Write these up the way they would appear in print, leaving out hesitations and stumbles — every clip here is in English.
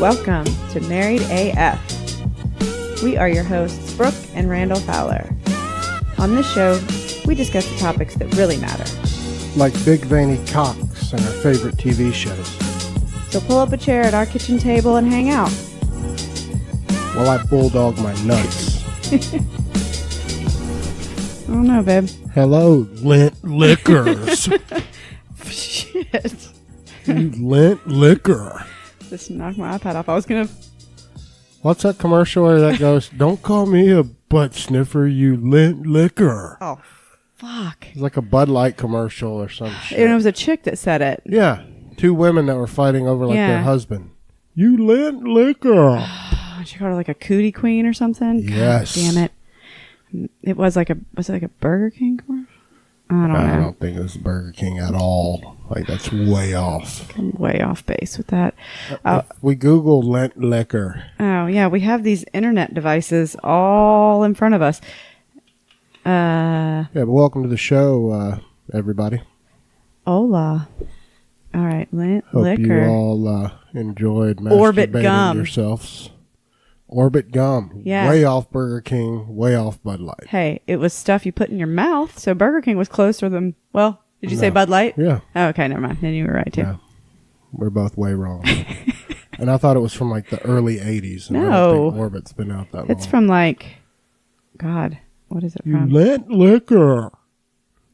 Welcome to Married AF. We are your hosts, Brooke and Randal Fowler. On this show, we discuss the topics that really matter. Like big veiny cocks and our favorite TV shows. So pull up a chair at our kitchen table and hang out. While I bulldog my nuts. I don't know, babe. Hello, lint liquors. Shit. You lint liquor. Just knocked my iPad off. I was going to... What's that commercial where that goes, don't call me a butt sniffer, you lint liquor. Oh, fuck. It's like a Bud Light commercial or some shit. And it was a chick that said it. Yeah. Two women that were fighting over their husband. You lint liquor. She called her like a cootie queen or something. Yes. God damn it. It was it like a Burger King commercial? I don't know. I don't think it was Burger King at all. Like, that's way off. I'm way off base with that. If we Google lint liquor. Oh, yeah. We have these internet devices all in front of us. Yeah, but welcome to the show, everybody. Hola. All right, lint Hope liquor. you all enjoyed Orbit masturbating gum. yourselves. Orbit gum. Yeah. Way off Burger King, way off Bud Light. Hey, it was stuff you put in your mouth, so Burger King was closer than... Well, did you say Bud Light? Yeah. Oh, okay, never mind. Then you were right, too. Yeah. We're both way wrong. And I thought it was from like the early 80s. And I No. don't think Orbit's been out that long. It's from like... God, what is it You from? lint liquor.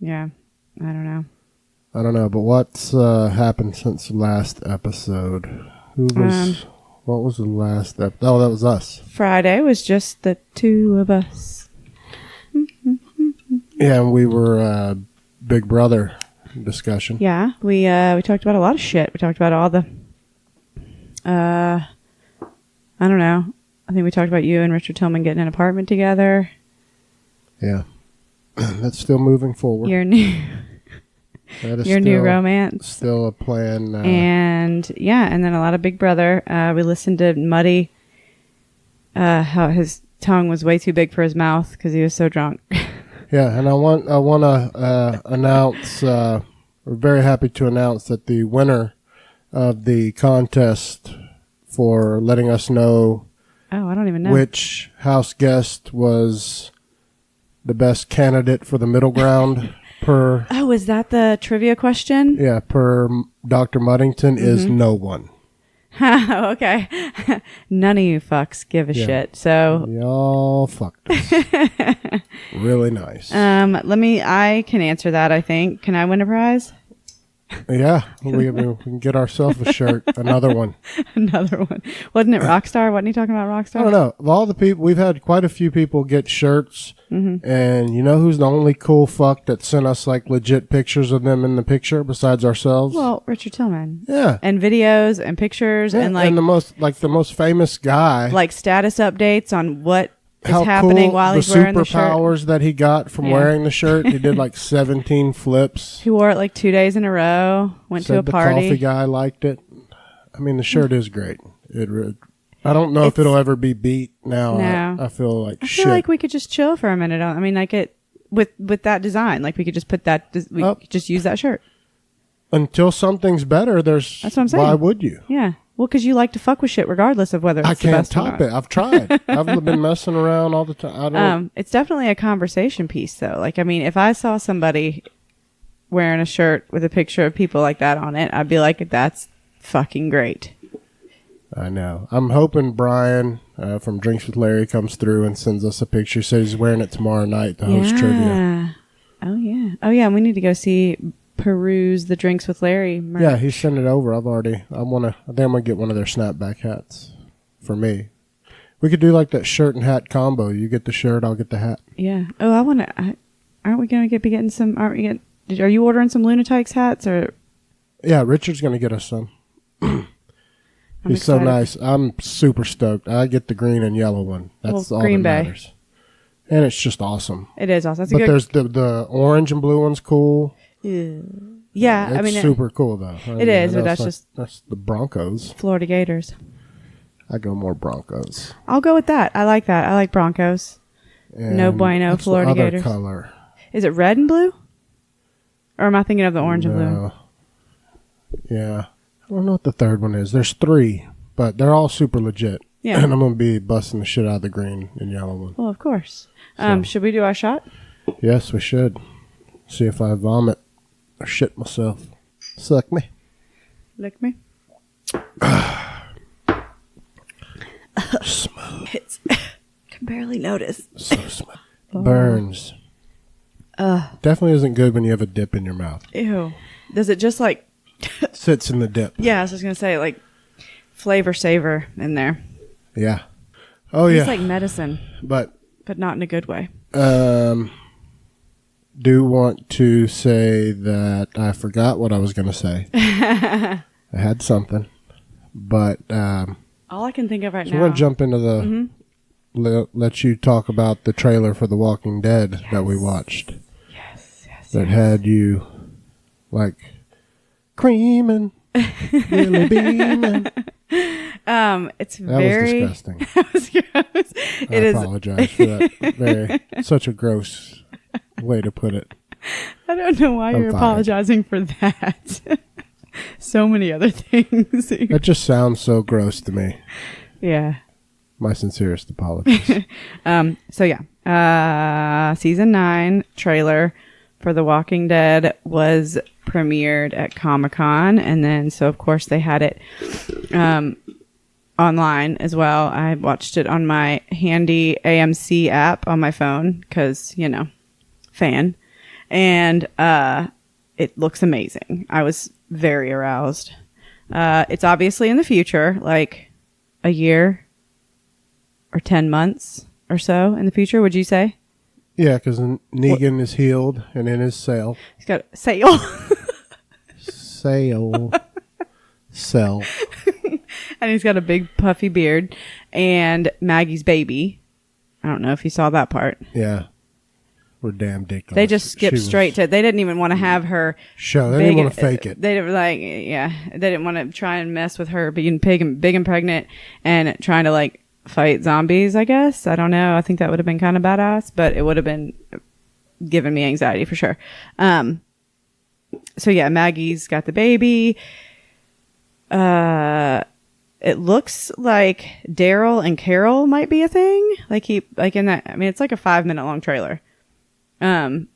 Yeah, I don't know. I don't know, but what's happened since the last episode? What was the last episode? Oh, that was us. Friday was just the two of us. Yeah, and we were Big Brother discussion. Yeah, we talked about a lot of shit. We talked about all the... I don't know. I think we talked about you and Richard Tillman getting an apartment together. Yeah. That's still moving forward. Your new... That is Your new romance. Still a plan. And yeah, and then a lot of Big Brother. We listened to Muddy, how his tongue was way too big for his mouth because he was so drunk. Yeah, and I want to announce, we're very happy to announce that the winner of the contest for letting us know, I don't even know which house guest was the best candidate for the middle ground. Oh, is that the trivia question? Yeah, per Dr. Muddington is no one. Okay. None of you fucks give a shit. So y'all fucked us. Really nice. I can answer that, I think. Can I win a prize? Yeah, we can get ourselves a shirt. Another one. Another one. Wasn't it Rockstar? Wasn't he talking about Rockstar? I don't know. Of all the people, we've had quite a few people get shirts. And you know who's the only cool fuck that sent us like legit pictures of them in the picture besides ourselves? Well, Richard Tillman. Yeah. And videos and pictures and like... And the most famous guy. Like status updates on what is happening while he's wearing the shirt. The superpowers that he got from wearing the shirt. He did like 17 flips. He wore it like 2 days in a row. Went to a party. The coffee guy liked it. I mean, the shirt is great. I don't know if it'll ever be beat now. No. I feel like shit. I feel like we could just chill for a minute. I mean, like with that design, like we could just put that, we could just use that shirt. Until something's better, that's what I'm saying. Why would you? Yeah. Well, because you like to fuck with shit regardless of whether it's the best or not. I can't top it. I've tried. I've been messing around all the time. It's definitely a conversation piece, though. Like, I mean, if I saw somebody wearing a shirt with a picture of people like that on it, I'd be like, that's fucking great. I know. I'm hoping Brian from Drinks with Larry comes through and sends us a picture. He says he's wearing it tomorrow night to host trivia. Oh, yeah. Oh, yeah. We need to go peruse the Drinks with Larry merch. Yeah, he sent it over. I think I'm going to get one of their snapback hats for me. We could do like that shirt and hat combo. You get the shirt, I'll get the hat. Yeah. Oh, aren't we going to be getting some, are you ordering some Lunatics hats or? Yeah, Richard's going to get us some. He's so nice. I'm super stoked. I get the green and yellow one. That's all Green that Bay. matters. And it's just awesome. It is awesome. But there's the orange and blue one's cool. Yeah, I mean, it's super cool though. It is, but that's the Broncos. Florida Gators. I go more Broncos. I'll go with that. I like that. I like Broncos. And no bueno, Florida the other Gators. Color? Is it red and blue? Or am I thinking of the orange and blue? Yeah. I don't know what the third one is. There's three. But they're all super legit. Yeah. And I'm going to be busting the shit out of the green and yellow one. Well, of course. So. Should we do our shot? Yes, we should. See if I vomit or shit myself. Suck me. Lick me. Smooth. It's can barely notice. So smooth. Burns. Definitely isn't good when you have a dip in your mouth. Ew. Does it just like... Sits in the dip. Yeah, I was just going to say, like, flavor savor in there. Yeah. Oh, yeah. It's like medicine, But not in a good way. do want to say that I forgot what I was going to say. I had something. But All I can think of right so now... we're going to jump into the... Let you talk about the trailer for The Walking Dead that we watched. Yes. That had you, like, creaming, really beaming. It's That very... was disgusting. That was gross. I apologize for that. Such a gross way to put it. I don't know why you're fired. apologizing for that. So many other things. That just sounds so gross to me. Yeah. My sincerest apologies. So yeah, season 9 trailer for The Walking Dead was premiered at Comic-Con, and then so of course they had it online as well. I watched it on my handy AMC app on my phone because, you know, fan, and it looks amazing. I was very aroused. It's obviously in the future, like a year or 10 months or so in the future, would you say? Yeah, because Negan is healed and in his cell. He's got a sail. Cell. And he's got a big puffy beard and Maggie's baby. I don't know if you saw that part. Yeah. We're damn ridiculous. They just skipped straight to, they didn't even want to have her show. They didn't want to fake it. They didn't like, yeah, they didn't want to try and mess with her being big and pregnant and trying to like fight zombies, I guess. I don't know. I think that would have been kind of badass, but it would have been giving me anxiety for sure. So yeah, Maggie's got the baby. It looks like Daryl and Carol might be a thing. Like in that, I mean, it's like a 5-minute long trailer. It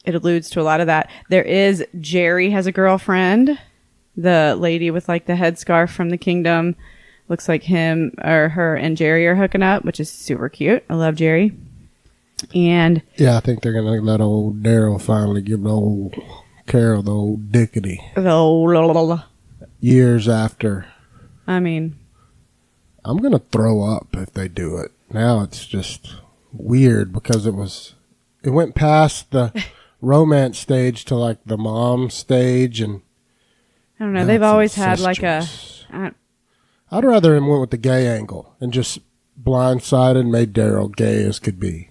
alludes to a lot of that. There is Jerry has a girlfriend, the lady with like the headscarf from the Kingdom. Looks like him or her and Jerry are hooking up, which is super cute. I love Jerry. And yeah, I think they're going to let old Daryl finally give the old Carol the old dickety. Years after. I mean, I'm going to throw up if they do it. Now it's just weird because it went past the romance stage to like the mom stage. And I don't know. They've always had like I'd rather him went with the gay angle and just blindsided and made Daryl gay as could be.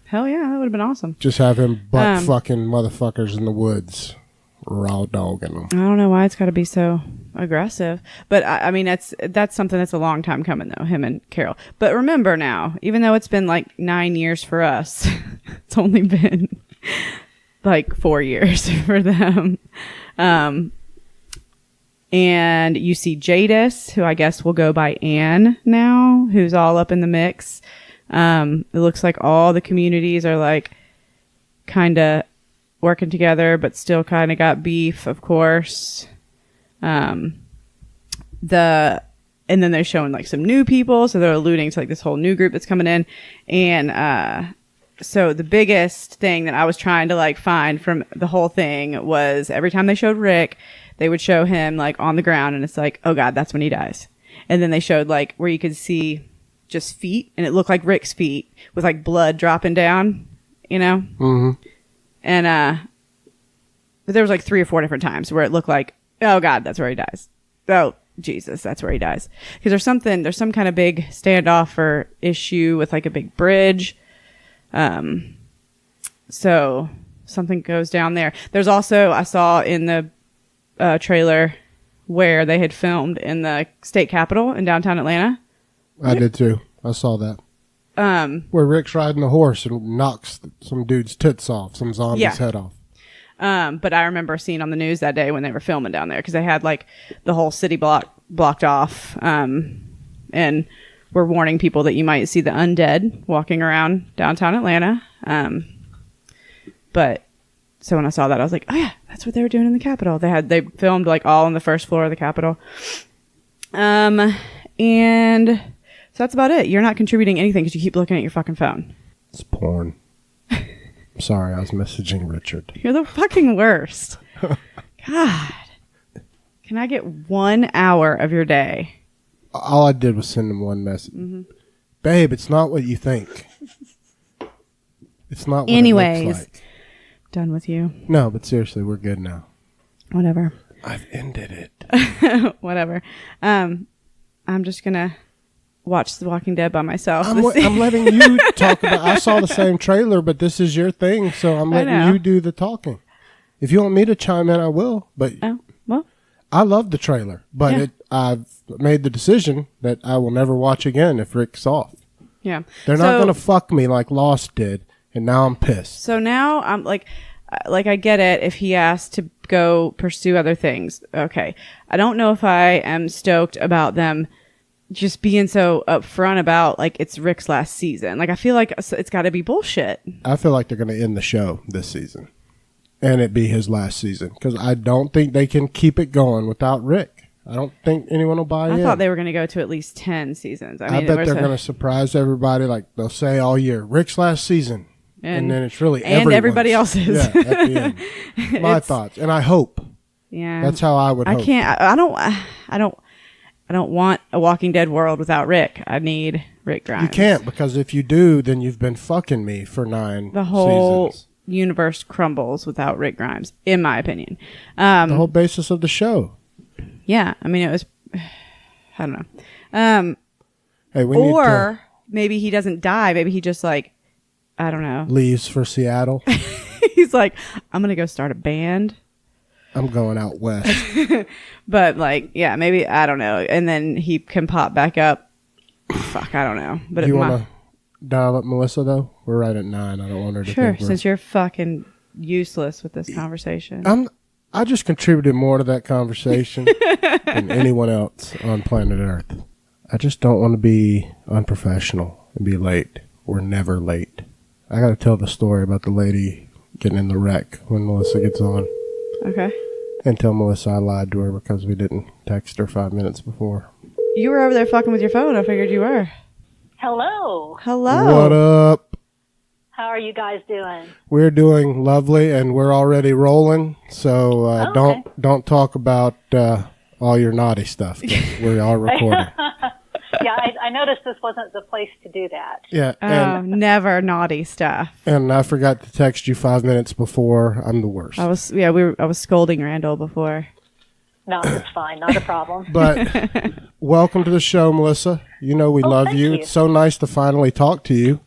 Hell yeah, that would have been awesome. Just have him butt fucking motherfuckers in the woods, raw dogging them. I don't know why it's got to be so aggressive, but I mean that's something that's a long time coming though. Him and Carol. But remember now, even though it's been like 9 years for us, it's only been like 4 years for them. And you see Jadis, who I guess will go by Anne now, who's all up in the mix. It looks like all the communities are like kind of working together, but still kind of got beef, of course. And then they're showing like some new people. So they're alluding to like this whole new group that's coming in. And, so the biggest thing that I was trying to like find from the whole thing was every time they showed Rick, they would show him like on the ground and it's like, oh God, that's when he dies. And then they showed like where you could see just feet and it looked like Rick's feet with like blood dropping down, you know? Mm-hmm. And, but there was like 3 or 4 different times where it looked like, oh God, that's where he dies. Oh Jesus, that's where he dies. Cause there's some kind of big standoff or issue with like a big bridge. So something goes down there. There's also, I saw in the trailer where they had filmed in the state capitol in downtown Atlanta. I did too. I saw that. Where Rick's riding the horse and knocks some dude's tits off, some zombie's head off. But I remember seeing on the news that day when they were filming down there because they had like the whole city block blocked off. And we're warning people that you might see the undead walking around downtown Atlanta. But so when I saw that, I was like, oh yeah, that's what they were doing in the Capitol. They filmed like all on the first floor of the Capitol. And so that's about it. You're not contributing anything because you keep looking at your fucking phone. It's porn. Sorry, I was messaging Richard. You're the fucking worst. God. Can I get 1 hour of your day? All I did was send him one message. Mm-hmm. Babe, it's not what you think. It's not what it looks like. Done with you. No, but seriously, we're good now. Whatever. I've ended it. Whatever. I'm just going to watch The Walking Dead by myself. I'm letting you talk about. I saw the same trailer, but this is your thing, so I'm letting you do the talking. If you want me to chime in, I will. But well, I love the trailer, but I've made the decision that I will never watch again if Rick's off. Yeah, they're not going to fuck me like Lost did, and now I'm pissed. So now I'm like I get it if he asked to go pursue other things. Okay, I don't know if I am stoked about them just being so upfront about like it's Rick's last season. Like I feel like it's got to be bullshit. I feel like they're going to end the show this season, and it be his last season because I don't think they can keep it going without Rick. I don't think anyone will buy in. I thought they were going to go to at least 10 seasons. I mean, bet they're going to surprise everybody. Like they'll say all year, Rick's last season, and then it's really everybody else's. Yeah, at the end. My thoughts, and I hope. Yeah, that's how I would. Hope. I can't. I don't want a Walking Dead world without Rick. I need Rick Grimes. You can't, because if you do, then you've been fucking me for 9 seasons. The whole universe crumbles without Rick Grimes, in my opinion. The whole basis of the show. Yeah, I mean, it was... I don't know. Hey, or maybe he doesn't die. Maybe he just, like, I don't know. Leaves for Seattle. He's like, I'm going to go start a band. I'm going out west. But like, yeah, maybe, I don't know. And then he can pop back up. Fuck, I don't know. But you want to dial up Melissa though? We're right at 9. I don't want her to think since you're fucking useless with this conversation. I just contributed more to that conversation than anyone else on planet Earth. I just don't want to be unprofessional and be late. We're never late. I got to tell the story about the lady getting in the wreck when Melissa gets on. Okay. And tell Melissa I lied to her because we didn't text her 5 minutes before. You were over there fucking with your phone. I figured you were. Hello. What up? How are you guys doing? We're doing lovely, and we're already rolling. So don't talk about all your naughty stuff. We are recording. Yeah, I noticed this wasn't the place to do that. Yeah. Never naughty stuff. And I forgot to text you 5 minutes before. I'm the worst. I was scolding Randal before. No, it's fine. Not a problem. But welcome to the show, Melissa. You know we love you. It's so nice to finally talk to you.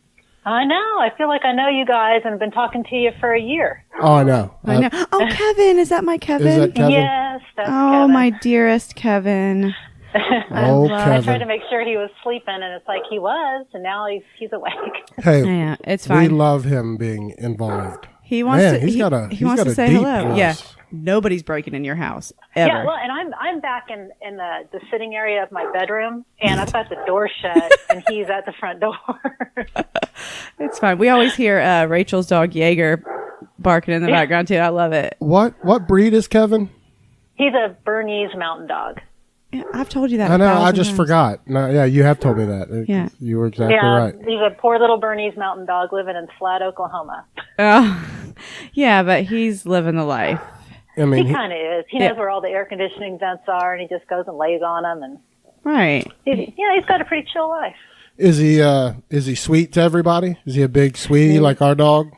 I know. I feel like I know you guys and have been talking to you for a year. Oh, I know. I know. Oh, Kevin. Is that my Kevin? Is that Kevin? Yes, that's Kevin. Oh, my dearest Kevin. Kevin. I tried to make sure he was sleeping, and it's like he was, and now he's awake. Hey, yeah, it's fine. We love him being involved. He wants to. He wants to say hello. Voice. Yeah, nobody's breaking in your house ever. Yeah, well, and I'm back in the sitting area of my bedroom, and I've got the door shut, and he's at the front door. It's fine. We always hear Rachel's dog Jaeger barking in the background too. I love it. What breed is Kevin? He's a Bernese mountain dog. Yeah, I've told you that. I know. I just forgot. No, yeah, you have told me that. Yeah, you were exactly right. He's a poor little Bernese mountain dog living in Flat, Oklahoma. Yeah, but he's living the life. I mean, he kind of is. He knows where all the air conditioning vents are, and he just goes and lays on them. And right. He's got a pretty chill life. Is he sweet to everybody? Is he a big sweetie like our dog?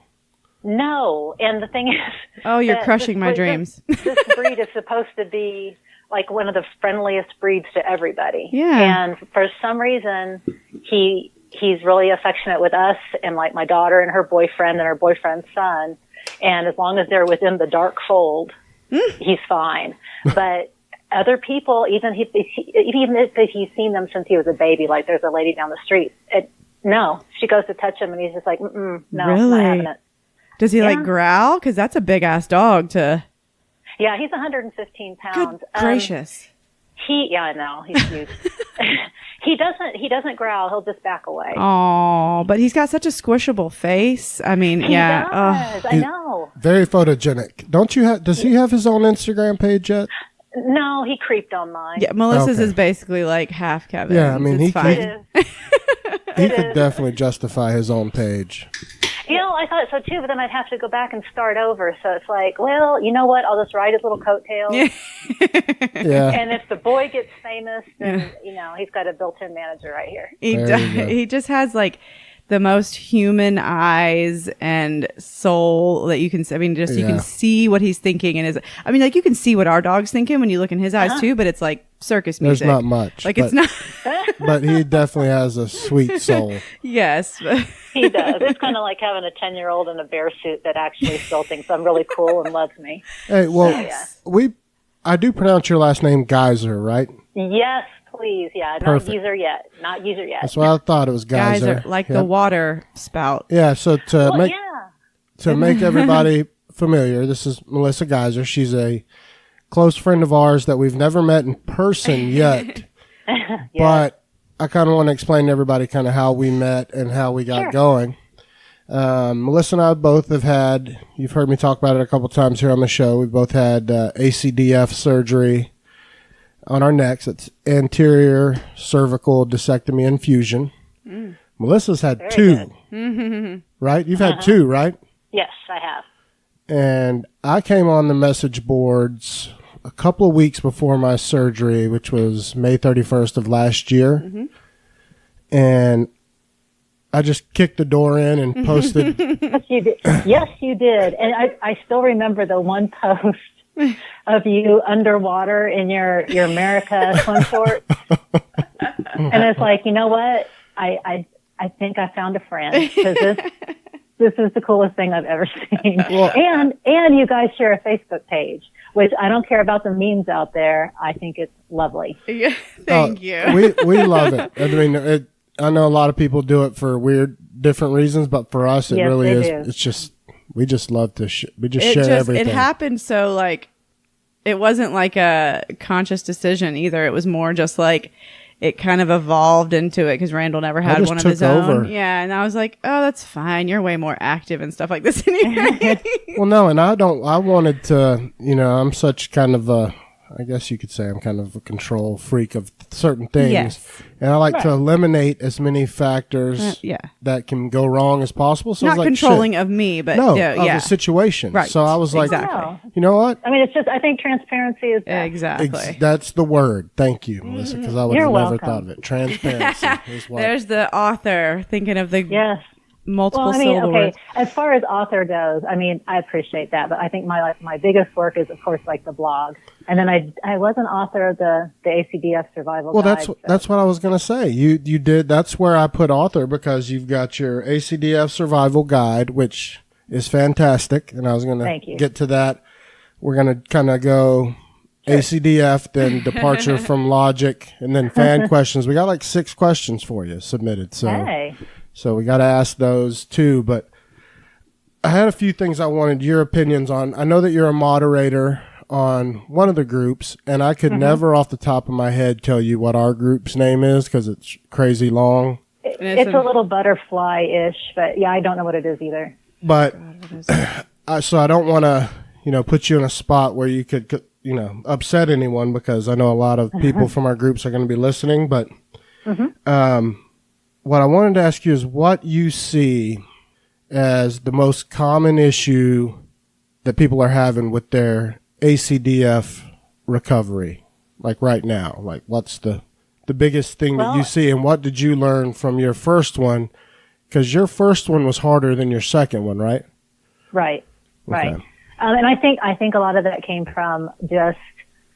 No, and the thing is, oh, you're crushing my dreams. This breed is supposed to be like one of the friendliest breeds to everybody. Yeah. And for some reason, he's really affectionate with us and like my daughter and her boyfriend and her boyfriend's son. And as long as they're within the dark fold, he's fine. But other people, even if he's seen them since he was a baby, like there's a lady down the street, no, she goes to touch him and he's just like, no, really? Not having it. Does he like growl? Because that's a big ass dog to. Yeah, he's 115 pounds. Good gracious. Yeah, I know. He's cute. He doesn't growl. He'll just back away. Oh, but he's got such a squishable face. I mean, He yeah. does. I know. Very photogenic. Does he have his own Instagram page yet? No, he creeped on mine. Yeah, Melissa's Okay. is basically like half Kevin. Yeah, I mean, it's he fine. He could definitely justify his own page. I thought so too, but then I'd have to go back and start over. So it's like, well, you know what? I'll just ride his little coattails. Yeah. And if the boy gets famous, then, he's got a built-in manager right here. He just has like the most human eyes and soul that you can see. I mean, just you can see what he's thinking. Like you can see what our dog's thinking when you look in his eyes too, but it's like circus music. There's not much. Like it's not. But he definitely has a sweet soul. Yes. He does. It's kind of like having a 10-year-old in a bear suit that actually still thinks I'm really cool and loves me. Hey, well, yeah. I do pronounce your last name Geiser, right? Yes, please. Yeah, Perfect. Not user yet. Not user yet. That's what I thought it was Geiser. Guys are like the water spout. Yeah, so to make everybody familiar, this is Melissa Geiser. She's a close friend of ours that we've never met in person yet. But I kind of want to explain to everybody kind of how we met and how we got going. Melissa and I both have had, you've heard me talk about it a couple times here on the show. We've both had ACDF surgery on our necks. It's anterior cervical discectomy and fusion. Melissa's had Very two, right? You've had two, right? Yes, I have. And I came on the message boards a couple of weeks before my surgery, which was May 31st of last year. And I just kicked the door in and posted. Yes, you did. Yes, you did. And I still remember the one post of you underwater in your America swim shorts. And it's like, you know what? I think I found a friend, because this is the coolest thing I've ever seen. Well, and you guys share a Facebook page, which I don't care about the memes out there. I think it's lovely. Yeah, thank you. We love it. I mean, I know a lot of people do it for different reasons, but for us, it really is. Do. It's just, we just love to, share everything. It happened so like, it wasn't like a conscious decision either. It was more just like, it kind of evolved into it because Randal never had one of his own. Yeah, and I was like, oh, that's fine. You're way more active and stuff like this anyway. Well, no, and I wanted to, I'm such kind of I guess you could say I'm kind of a control freak of certain things. Yes. And I like to eliminate as many factors that can go wrong as possible. So not controlling of me, but of the situation. Right. So I was like, exactly. You know what? I mean, it's just, I think transparency is best. Exactly. That's the word. Thank you, Melissa, because I would have never thought of it. Transparency is what. There's the author thinking of the multiple syllable words. As far as author goes, I mean, I appreciate that, but I think my biggest work is, of course, like the blog. And then I was an author of the ACDF survival guide. Well, that's what I was going to say. You did. That's where I put author, because you've got your ACDF survival guide, which is fantastic. And I was going to get to that. We're going to kind of go ACDF, then departure from logic, and then fan questions. We got like 6 questions for you submitted. So we got to ask those too. But I had a few things I wanted your opinions on. I know that you're a moderator on one of the groups, and I could never off the top of my head tell you what our group's name is because it's crazy long. It's a little butterfly-ish, but yeah, I don't know what it is either. But so I don't want to, put you in a spot where you could, upset anyone, because I know a lot of people from our groups are going to be listening. But what I wanted to ask you is what you see as the most common issue that people are having with their ACDF recovery, like right now. Like, what's the biggest thing that you see, and what did you learn from your first one? Because your first one was harder than your second one, right? Right. And I think a lot of that came from just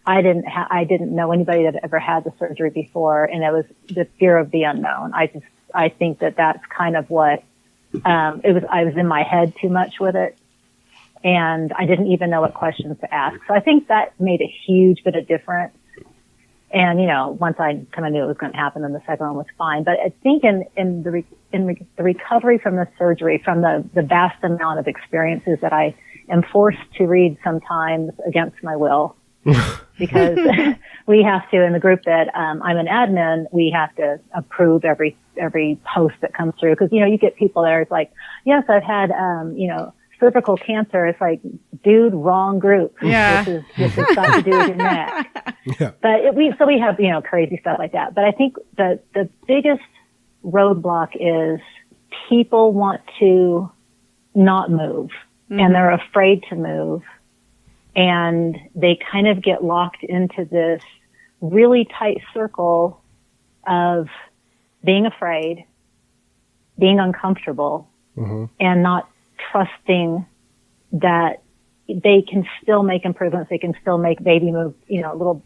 I didn't know anybody that ever had the surgery before, and it was the fear of the unknown. I think that's kind of what it was. I was in my head too much with it, and I didn't even know what questions to ask. So I think that made a huge bit of difference. And once I kind of knew it was going to happen, then the second one was fine. But I think in the recovery from the surgery, from the vast amount of experiences that I am forced to read sometimes against my will, because we have to, in the group that I'm an admin, we have to approve every post that comes through. Because, you get people there, it's like, yes, I've had, cervical cancer. It's like, dude, wrong group. Yeah. This has got to do with your neck. Yeah. But we have, crazy stuff like that. But I think the biggest roadblock is people want to not move, and they're afraid to move, and they kind of get locked into this really tight circle of being afraid, being uncomfortable, and not trusting that they can still make improvements. They can still make baby moves, little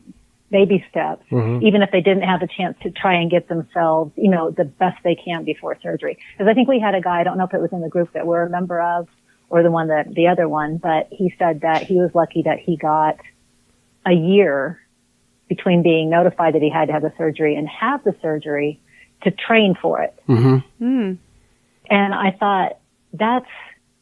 baby steps, even if they didn't have a chance to try and get themselves, the best they can before surgery. Because I think we had a guy, I don't know if it was in the group that we're a member of or the other one, but he said that he was lucky that he got a year between being notified that he had to have the surgery and have the surgery to train for it. And I thought that's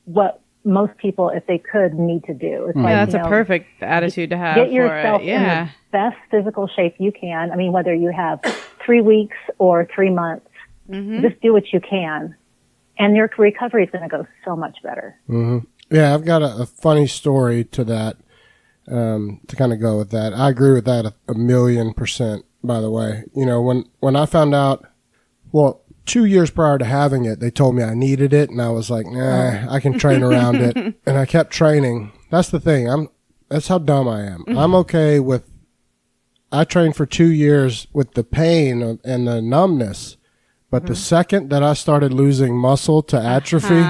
what most people, if they could, need to do. It's like, that's a perfect attitude to have get for yourself it. in the best physical shape you can. I mean, whether you have 3 weeks or 3 months, just do what you can. And your recovery is going to go so much better. Yeah, I've got a funny story to that, to kind of go with that. I agree with that a million %, by the way. When I found out, 2 years prior to having it, they told me I needed it, and I was like, nah, I can train around it. And I kept training. That's the thing. That's how dumb I am. I'm okay with, I trained for 2 years with the pain and the numbness. But the second that I started losing muscle to atrophy,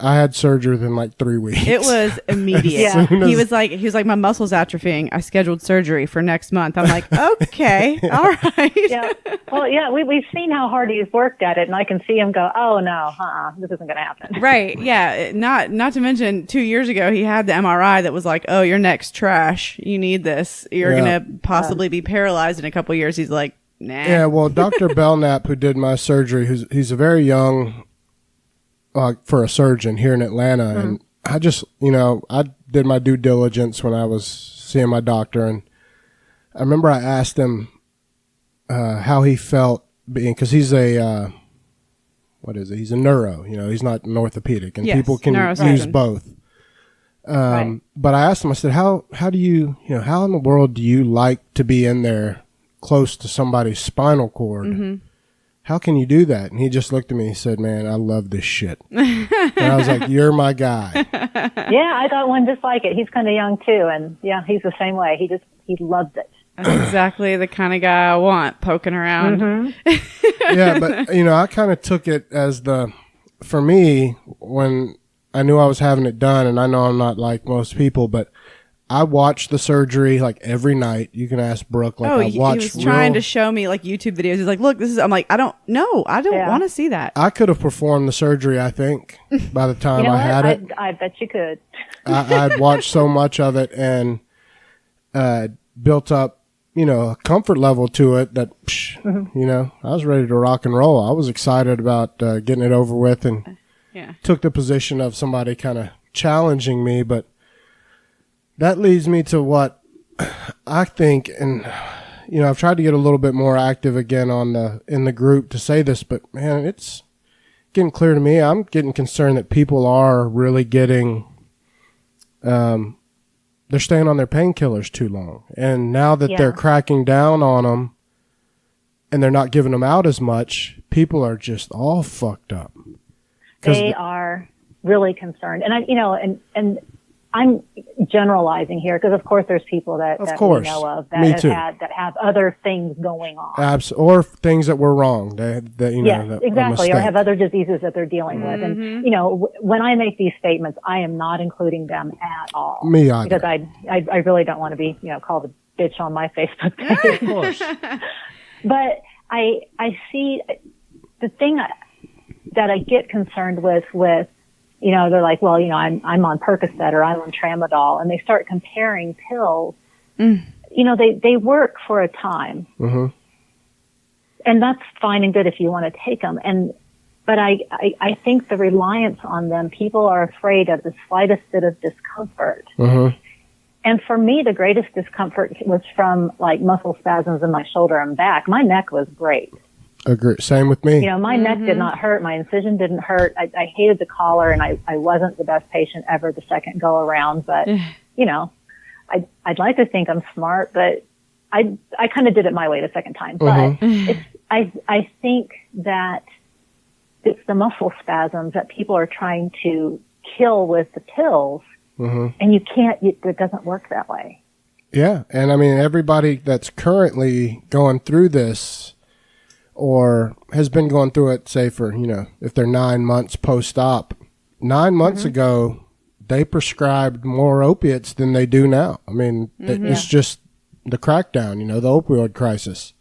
I had surgery within like 3 weeks. It was immediate. He was like, my muscle's atrophying. I scheduled surgery for next month. I'm like, okay, all right. Yeah. Well, yeah, we've seen how hard he's worked at it, and I can see him go, oh no, this isn't going to happen. Right. Yeah. Not to mention 2 years ago, he had the MRI that was like, oh, your neck's trash. You need this. You're going to possibly be paralyzed in a couple of years. He's like, nah. Yeah. Well, Dr. Belknap, who did my surgery, he's a very young, for a surgeon here in Atlanta. And I just, I did my due diligence when I was seeing my doctor. And I remember I asked him, how he felt being, cause he's a, what is it? He's a neuro, he's not an orthopedic, and people can use both. But I asked him, I said, how do you, how in the world do you like to be in there close to somebody's spinal cord? How can you do that? And he just looked at me and he said, man, I love this shit. And I was like, you're my guy. Yeah, I got one just like it. He's kind of young too. And yeah, he's the same way. He loves it. That's exactly the kind of guy I want poking around. Yeah, but I kind of took it as for me, when I knew I was having it done, and I know I'm not like most people, but I watched the surgery like every night. You can ask Brooke. Like, I watched. He was trying to show me like YouTube videos. He's like, "Look, this is." I'm like, "I don't want to see that." I could have performed the surgery, I think, by the time I had it. I bet you could. I'd watched so much of it and built up, a comfort level to it that, I was ready to rock and roll. I was excited about getting it over with, and took the position of somebody kind of challenging me, but. That leads me to what I think, and I've tried to get a little bit more active again in the group to say this, but man, it's getting clear to me. I'm getting concerned that people are really getting, they're staying on their painkillers too long, and now that they're cracking down on them, and they're not giving them out as much, people are just all fucked up. They are really concerned, and and I'm generalizing here because, of course, there's people that we know of that have other things going on. Or things that were wrong. That exactly. Or have other diseases that they're dealing with. And, when I make these statements, I am not including them at all. Me either. Because I really don't want to be, called a bitch on my Facebook page. Of course. But I see the thing that I get concerned with, they're like, well, I'm on Percocet or I'm on Tramadol, and they start comparing pills. They work for a time, and that's fine and good if you want to take them. But I think the reliance on them, people are afraid of the slightest bit of discomfort, and And for me, the greatest discomfort was from like muscle spasms in my shoulder and back. My neck was great. Agree. Same with me. You know, my neck did not hurt. My incision didn't hurt. I hated the collar, and I wasn't the best patient ever the second go around. But, you know, I'd like to think I'm smart, but I kind of did it my way the second time. But I think that it's the muscle spasms that people are trying to kill with the pills. And you can't, it doesn't work that way. Yeah. And I mean, everybody that's currently going through this or has been going through it, say for, you know, if they're 9 months post-op, 9 months ago, they prescribed more opiates than they do now. I mean, it's just the crackdown, you know, the opioid crisis.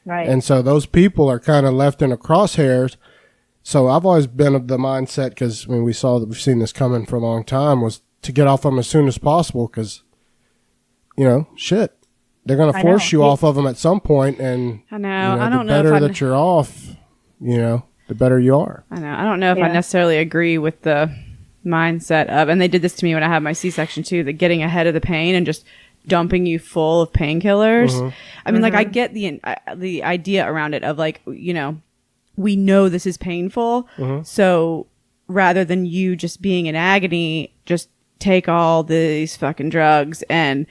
Right. And so those people are kind of left in a crosshairs. So I've always been of the mindset, because I mean, we've seen this coming for a long time, was to get off them as soon as possible, because, you know, shit, they're going to force you off of them at some point, and I know. I don't the know better if that you're off, you know, the better you are. I know. I don't know if I necessarily agree with the mindset of, and they did this to me when I had my C-section too, the getting ahead of the pain and just dumping you full of painkillers. I mean, like, I get the idea around it of, like, you know, we know this is painful, so rather than you just being in agony, just take all these fucking drugs and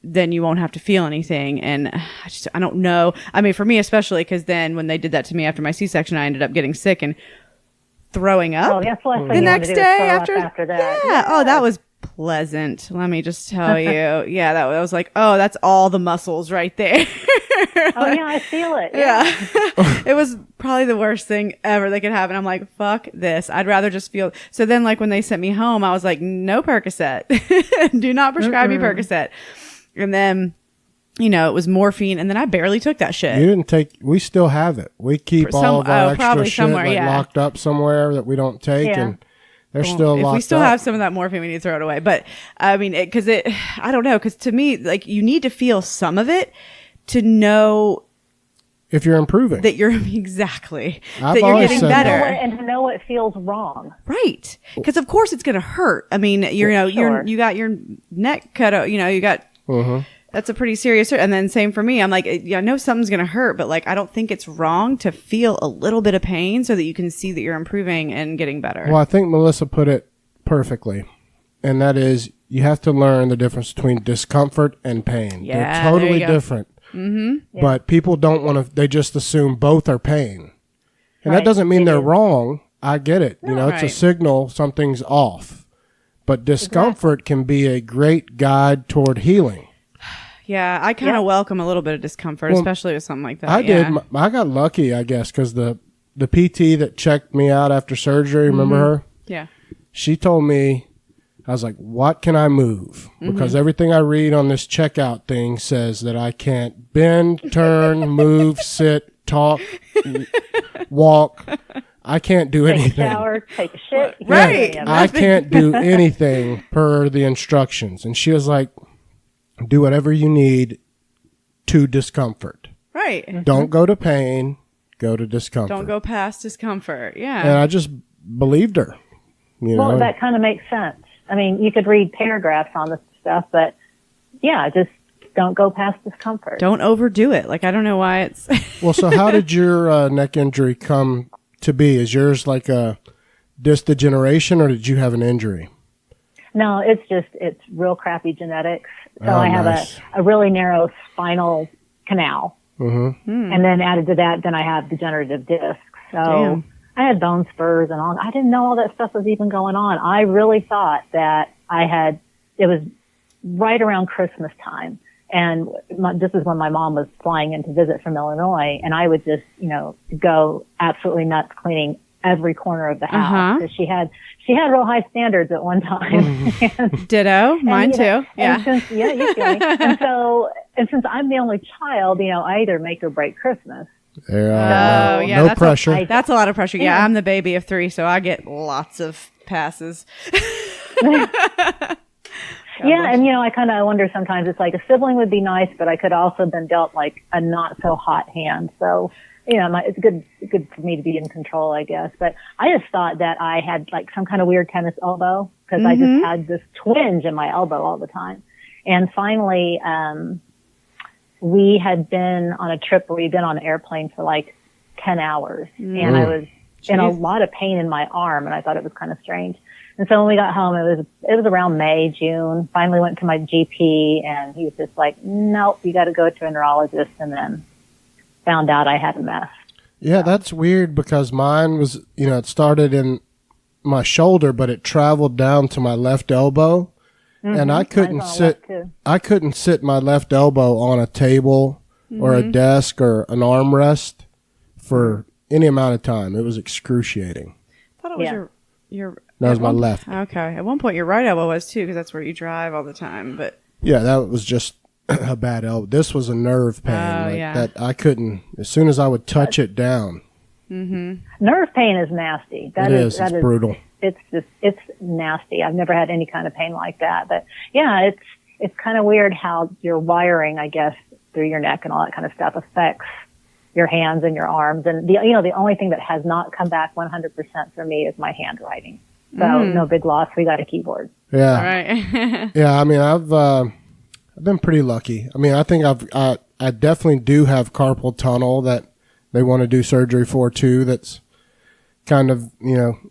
then you won't have to feel anything. And I don't know. I mean, for me especially, because then when they did that to me after my C-section, I ended up getting sick and throwing up the next day after that. Yeah. Oh, that was pleasant. Let me just tell you. Yeah, that was like, oh, that's all the muscles right there. Oh, yeah, I feel it. Yeah. It was probably the worst thing ever that could happen. I'm like, fuck this. I'd rather just feel. So then, like, when they sent me home, I was like, no Percocet. Do not prescribe me Percocet. And then, you know, it was morphine, and then I barely took that shit. You didn't take. We still have it. We keep all of our extra shit locked up somewhere that we don't take, and they're still locked up. If we still have some of that morphine, we need to throw it away. But I mean, because I don't know, because to me, like, you need to feel some of it to know if you're improving, that you're that you're getting better, and to know what feels wrong. Right? Because of course it's going to hurt. I mean, you got your neck cut out. You know, you got. That's a pretty serious. And then same for me. I'm like, I know something's going to hurt, but like, I don't think it's wrong to feel a little bit of pain so that you can see that you're improving and getting better. Well, I think Melissa put it perfectly. And that is, you have to learn the difference between discomfort and pain. Yeah, they're totally different. But people don't want to, they just assume both are pain. And that doesn't mean they're wrong. I get it. You know, it's a signal something's off. But discomfort can be a great guide toward healing. Yeah, I kind of welcome a little bit of discomfort, especially with something like that. I did. I got lucky, I guess, because the PT that checked me out after surgery, remember her? Yeah. She told me, I was like, what can I move? Because everything I read on this checkout thing says that I can't bend, turn, move, sit, talk, walk. I can't do anything. Take a shower, take a shit. Right. I can't do anything per the instructions. And she was like, do whatever you need to discomfort. Right. Don't go to pain, go to discomfort. Don't go past discomfort. Yeah. And I just believed her. You know? That kind of makes sense. I mean, you could read paragraphs on this stuff, but yeah, just don't go past discomfort. Don't overdo it. Like, I don't know why it's... Well, so how did your neck injury come to be? Is yours like a disc degeneration, or did you have an injury? No, it's real crappy genetics. So I have a really narrow spinal canal. And then added to that, then I have degenerative discs. So I had bone spurs and all. I didn't know all that stuff was even going on. I really thought that it was right around Christmas time. And this is when my mom was flying in to visit from Illinois, and I would just, go absolutely nuts cleaning every corner of the house. Because she had real high standards at one time. Ditto. Mine too. Yeah. And since I'm the only child, I either make or break Christmas. No pressure. That's a lot of pressure. Yeah, I'm the baby of 3, so I get lots of passes. Yeah, and I kind of wonder sometimes, it's like a sibling would be nice, but I could also have been dealt like a not so hot hand. So, it's good for me to be in control, I guess. But I just thought that I had like some kind of weird tennis elbow, because I just had this twinge in my elbow all the time. And finally, we had been on a trip where we'd been on an airplane for like 10 hours and I was in a lot of pain in my arm and I thought it was kind of strange. And so when we got home, it was around May, June, finally went to my GP and he was just like, nope, you got to go to a neurologist, and then found out I had a mess. Yeah, that's weird because mine was, it started in my shoulder, but it traveled down to my left elbow. And I couldn't sit my left elbow on a table or a desk or an armrest for any amount of time. It was excruciating. I thought it was your that was my left. Okay. At one point, your right elbow was too, because that's where you drive all the time. But yeah, that was just a bad elbow. This was a nerve pain that I couldn't. As soon as I would touch it down. Nerve pain is nasty. It's brutal. It's nasty. I've never had any kind of pain like that. But yeah, it's kind of weird how your wiring, I guess, through your neck and all that kind of stuff affects your hands and your arms. And the only thing that has not come back 100% for me is my handwriting. So no big loss. We got a keyboard. Yeah. All right. Yeah. I mean, I've been pretty lucky. I mean, I think I definitely do have carpal tunnel that they want to do surgery for too. That's kind of,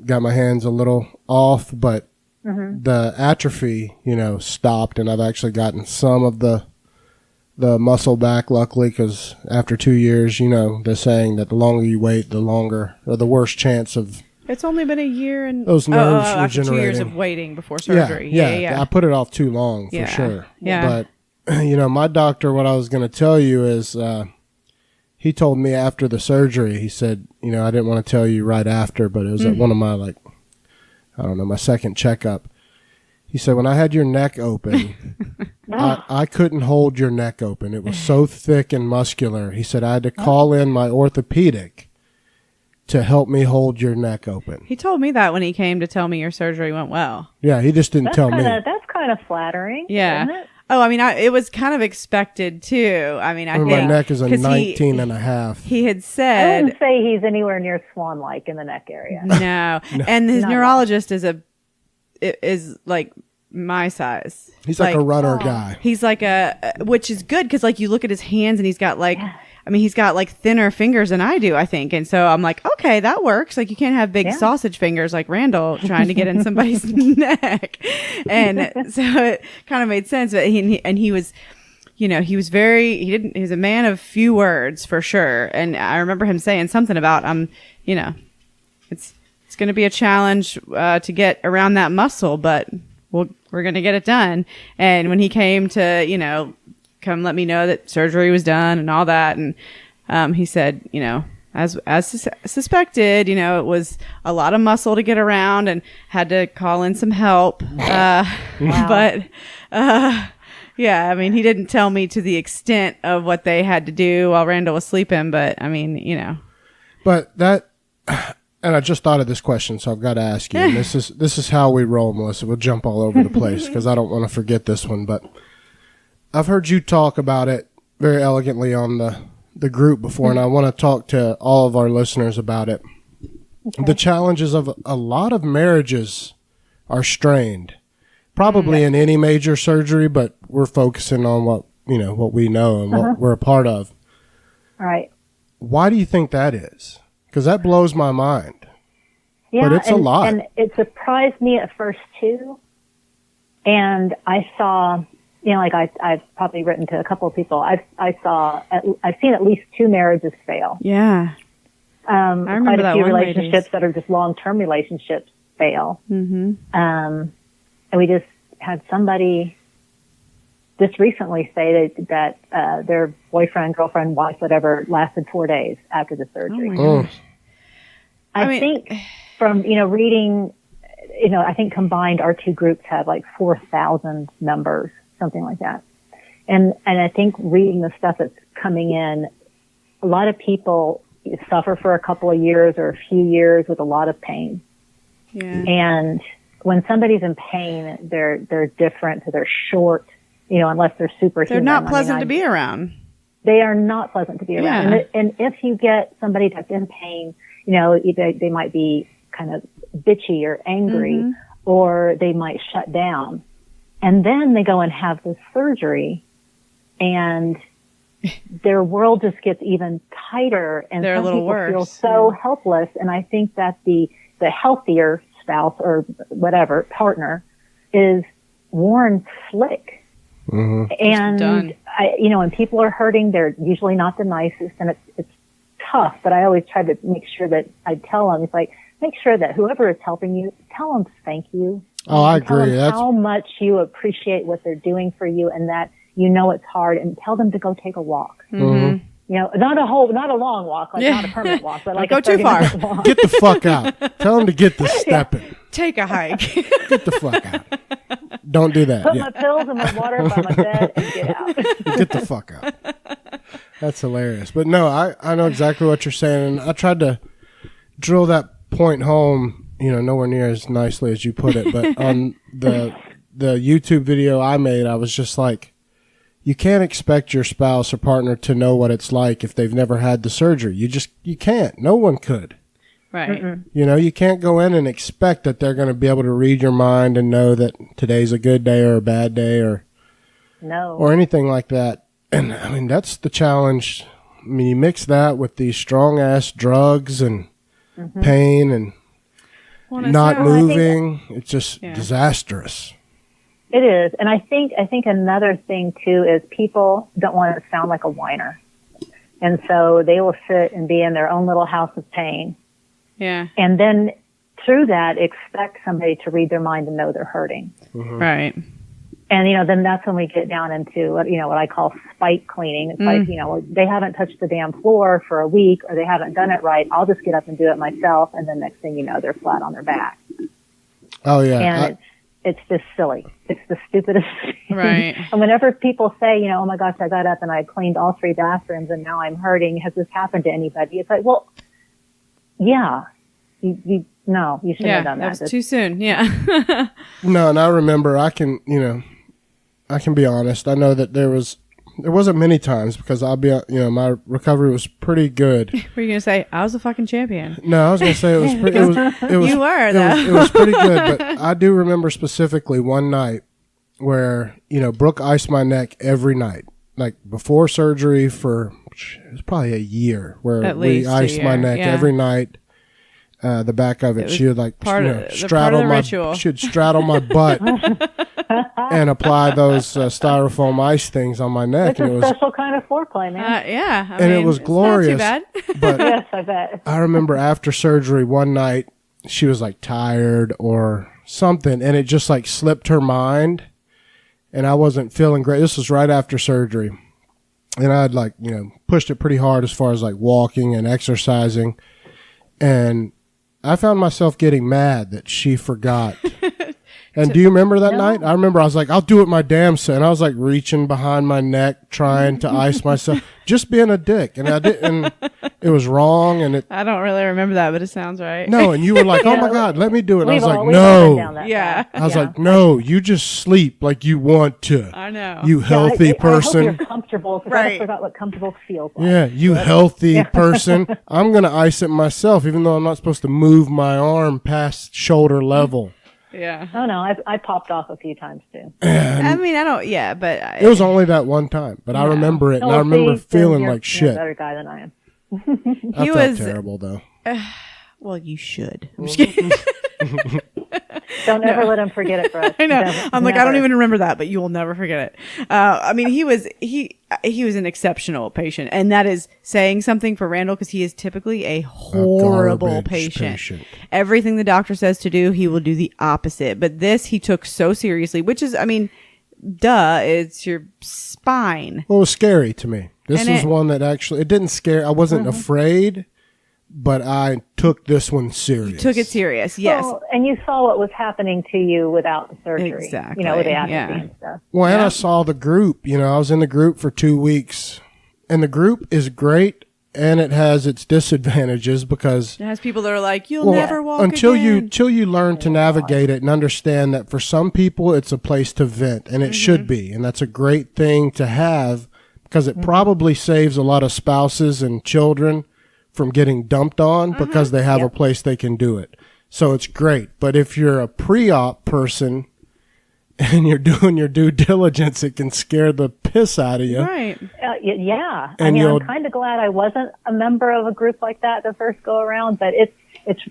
got my hands a little off, but the atrophy, stopped, and I've actually gotten some of the muscle back, luckily, because after 2 years, they're saying that the longer you wait, the longer or the worse chance of it's only been a year and those nerves after regenerating. 2 years of waiting before surgery. Yeah. I put it off too long for sure. Yeah. But my doctor, what I was going to tell you is, he told me after the surgery, he said, I didn't want to tell you right after, but it was at one of my, my second checkup. He said, when I had your neck open, I couldn't hold your neck open. It was so thick and muscular. He said, I had to call in my orthopedic to help me hold your neck open. He told me that when he came to tell me your surgery went well. Yeah, he just didn't tell me. That's kind of flattering. Yeah. Isn't it? Oh, I mean, it was kind of expected too. I mean, I think my neck is a 19 and a half. He had I said, wouldn't say he's anywhere near swan-like in the neck area. no. And his neurologist is like my size. He's like a runner guy. He's like which is good because like you look at his hands and he's got like, he's got like thinner fingers than I do, I think. And so I'm like, okay, that works. Like you can't have big sausage fingers like Randal trying to get in somebody's neck. And so it kind of made sense. But he was, he was he was a man of few words for sure. And I remember him saying something about, it's going to be a challenge to get around that muscle, but we're going to get it done. And when he came to, come let me know that surgery was done and all that. And he said, as suspected, it was a lot of muscle to get around and had to call in some help. But he didn't tell me to the extent of what they had to do while Randal was sleeping. But But that, and I just thought of this question, so I've got to ask you. And this is how we roll, Melissa. We'll jump all over the place because I don't want to forget this one. But I've heard you talk about it very elegantly on the group before, and I want to talk to all of our listeners about it. Okay. The challenges of a lot of marriages are strained, probably in any major surgery, but we're focusing on what we know and what we're a part of. All right. Why do you think that is? Because that blows my mind. Yeah, but it's a lot. And it surprised me at first too. And I saw, I've probably written to a couple of people. I've seen at least 2 marriages fail. Yeah. I remember quite a few relationships that are just long-term relationships fail. Mm-hmm. And we just had somebody just recently say that their boyfriend, girlfriend, wife, whatever, lasted 4 days after the surgery. Oh my gosh. I think from, reading, I think combined our 2 groups have like 4,000 members, something like that. And I think reading the stuff that's coming in, a lot of people suffer for a couple of years or a few years with a lot of pain. Yeah. And when somebody's in pain, they're different, they're short, unless they're superhuman. They're not pleasant to be around. They are not pleasant to be around. Yeah. And if you get somebody that's in pain, they might be kind of bitchy or angry, or they might shut down. And then they go and have this surgery, and their world just gets even tighter, and they're a some little people worse. feel so helpless. And I think that the healthier spouse or whatever partner is worn slick. Mm-hmm. And when people are hurting, they're usually not the nicest, and it's tough. But I always try to make sure that I tell them, it's like, make sure that whoever is helping you, tell them thank you. Oh, I Tell agree. them how much you appreciate what they're doing for you, and that you know it's hard, and tell them to go take a walk. Mm-hmm. Not a long walk, like not a permanent walk, but like go a too far. walk. Get the fuck out. Tell them to get the stepping. Take a hike. Get the fuck out. Don't do that. Put my pills and my water by my bed and get out. Get the fuck out. That's hilarious. But no, I know exactly what you're saying, and I tried to drill that point home, nowhere near as nicely as you put it, but on the YouTube video I made, I was just like, you can't expect your spouse or partner to know what it's like if they've never had the surgery. You can't. No one could. Right. Mm-mm. You can't go in and expect that they're going to be able to read your mind and know that today's a good day or a bad day or anything like that. And I mean, that's the challenge. I mean, you mix that with these strong ass drugs and pain and not moving. It's just disastrous. It is. And I think another thing too is people don't want to sound like a whiner. And so they will sit and be in their own little house of pain. Yeah. And then through that expect somebody to read their mind and know they're hurting. Mm-hmm. Right. And, then that's when we get down into what I call spite cleaning. It's like, they haven't touched the damn floor for a week, or they haven't done it right. I'll just get up and do it myself. And then next thing you know, they're flat on their back. Oh yeah. And it's just silly. It's the stupidest thing. Right. And whenever people say, oh my gosh, I got up and I cleaned all 3 bathrooms and now I'm hurting. Has this happened to anybody? It's like, well, yeah, you shouldn't have done that. That was too soon. Yeah. No, and I remember I can be honest. I know that there wasn't many times, because I'll be, my recovery was pretty good. Were you going to say, I was a fucking champion? No, I was going to say it was pretty, You were, though. It was pretty good, but I do remember specifically one night where, Brooke iced my neck every night, like before surgery it was probably a year where we iced my neck every night. The back of it, she would like straddle my ritual. She'd straddle my butt and apply those styrofoam ice things on my neck. It's a special kind of foreplay, man. Yeah, it was glorious. Not too bad. But yes, I bet. I remember after surgery one night, she was like tired or something, and it just like slipped her mind, and I wasn't feeling great. This was right after surgery, and I'd like pushed it pretty hard as far as like walking and exercising, and I found myself getting mad that she forgot. And do you remember that night? I remember I was like, I'll do it my damn self. And I was like reaching behind my neck, trying to ice myself, just being a dick. And I didn't, it was wrong. And I don't really remember that, but it sounds right. No, and you were like, oh my God, let me do it. And I was like, no. Yeah. I was like, no, you just sleep like you want to. I know. You healthy person. I hope you're comfortable, because I forgot what comfortable feels like. Yeah, you healthy person. I'm going to ice it myself, even though I'm not supposed to move my arm past shoulder level. Yeah. Oh no, I popped off a few times too. I mean, I don't. Yeah, but it was only that one time. But I remember it, and I remember feeling like shit. You're a better guy than I am. I felt terrible though. Well, you should. I'm just kidding. Don't ever let him forget it, Brett. I know. I'm like, I don't Never. even remember that, but you will never forget it. I mean, he was an exceptional patient, and that is saying something for Randall, because he is typically a horrible patient. Everything the doctor says to do, he will do the opposite. But this he took so seriously, which is, I mean, duh, it's your spine. Well, it was scary to me. This was one that actually, it didn't scare. I wasn't afraid, but I took this one serious. You took it serious, yes. Well, and you saw what was happening to you without the surgery. Exactly. With the atrophy and stuff. Well, and I saw the group. I was in the group for 2 weeks, and the group is great, and it has its disadvantages because it has people that are like, you'll never walk until again. you learn to navigate it and understand that for some people it's a place to vent, and it should be, and that's a great thing to have, because it probably saves a lot of spouses and children from getting dumped on because they have a place they can do it. So it's great. But if you're a pre-op person and you're doing your due diligence, it can scare the piss out of you. Right. Yeah. And I'm kind of glad I wasn't a member of a group like that the first go around, but it's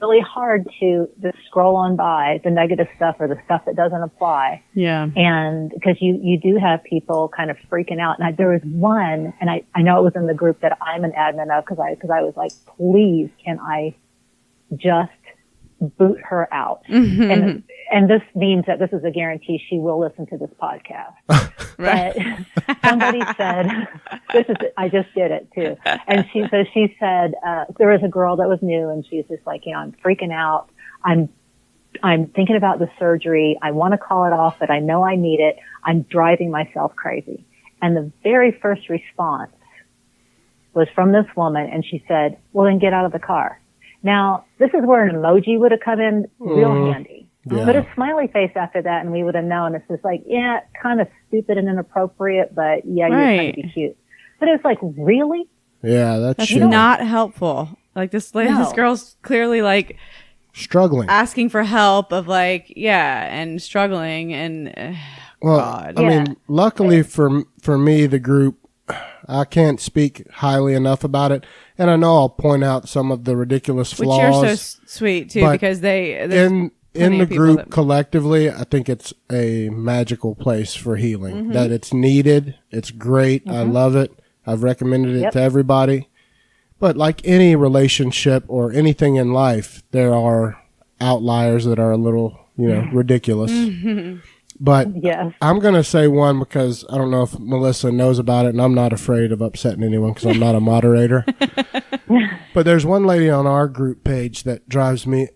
really hard to just scroll on by the negative stuff or the stuff that doesn't apply. Yeah. And because you do have people kind of freaking out. And there was one, and I know it was in the group that I'm an admin of because I was like, please, can I just boot her out? Mm-hmm. And this means that this is a guarantee she will listen to this podcast. Right. But somebody said, I just did it too. And she said, there was a girl that was new and she's just like, I'm freaking out. I'm thinking about the surgery. I want to call it off, but I know I need it. I'm driving myself crazy. And the very first response was from this woman, and she said, well, then get out of the car. Now, this is where an emoji would have come in real handy. Yeah. But a smiley face after that, and we would have known. It's just like, yeah, kind of stupid and inappropriate, but yeah, you're trying to be cute. But it's like, really? Yeah, That's shit. not helpful. Like this girl's clearly like struggling, asking for help of like, and struggling and God. I mean, luckily for me, the group, I can't speak highly enough about it, and I know I'll point out some of the ridiculous flaws. Which you're so sweet too, because in the group collectively, I think it's a magical place for healing. Mm-hmm. That it's needed, it's great. I love it. I've recommended it to everybody. But like any relationship or anything in life, there are outliers that are a little, ridiculous. Mm-hmm. But I'm going to say one because I don't know if Melissa knows about it, and I'm not afraid of upsetting anyone because I'm not a moderator. But there's one lady on our group page that drives me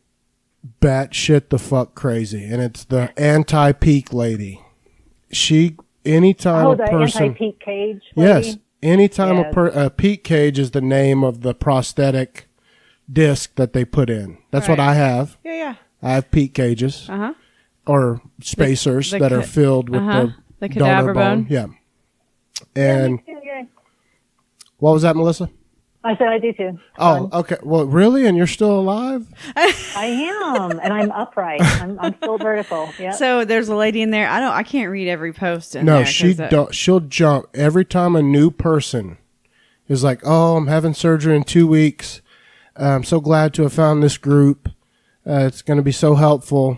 batshit the fuck crazy, and it's the anti-peak lady. Anytime a person... anti-peak cage lady? Yes. Anytime a peak cage is the name of the prosthetic disc that they put in. That's what I have. Yeah. I have peak cages. Uh-huh. Or spacers that are filled with the cadaver bone. Yeah. And what was that, Melissa? I said I do too. Oh, okay. Well, really? And you're still alive? I am, and I'm upright. I'm still vertical. Yeah. So there's a lady in there. I can't read every post in there. No, she'll jump every time a new person is like, "Oh, I'm having surgery in 2 weeks. I'm so glad to have found this group. It's going to be so helpful.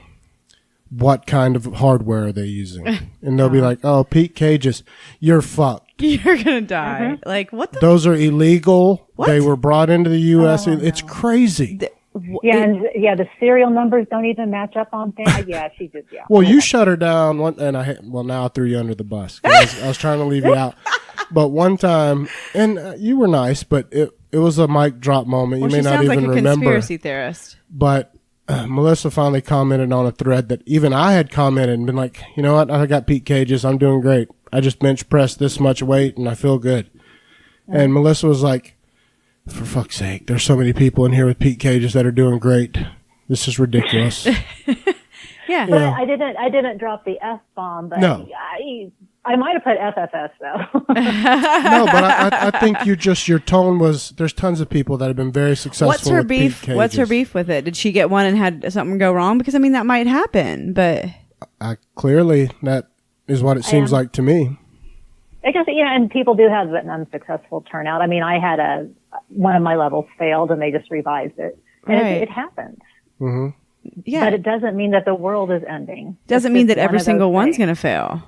What kind of hardware are they using?" And they'll be like, "Oh, peak cages. You're fucked. You're gonna die." Like, what the? Those are illegal. What? They were brought into the U.S. It's crazy. The serial numbers don't even match up on things. Yeah, she did. Yeah. Well, you shut her down, now I threw you under the bus. I was trying to leave you out. But one time, and you were nice, but it was a mic drop moment. You may not even remember. She sounds like a conspiracy theorist. But Melissa finally commented on a thread that even I had commented and been like, you know what? I got peak cages. I'm doing great. I just bench pressed this much weight and I feel good. And Melissa was like, for fuck's sake, there's so many people in here with peak cages that are doing great. This is ridiculous. Yeah. But I didn't drop the F-bomb, but no. I might have put FFS though. No, but I think your tone was, there's tons of people that have been very successful. What's her with beef? peak cages. What's her beef with it? Did she get one and had something go wrong? Because that might happen, but clearly that is what it seems like to me. I guess, and people do have an unsuccessful turnout. I mean, I had one of my levels failed and they just revised it. And it happens. Mm-hmm. Yeah. But it doesn't mean that the world is ending. Doesn't mean that every single one's going to fail.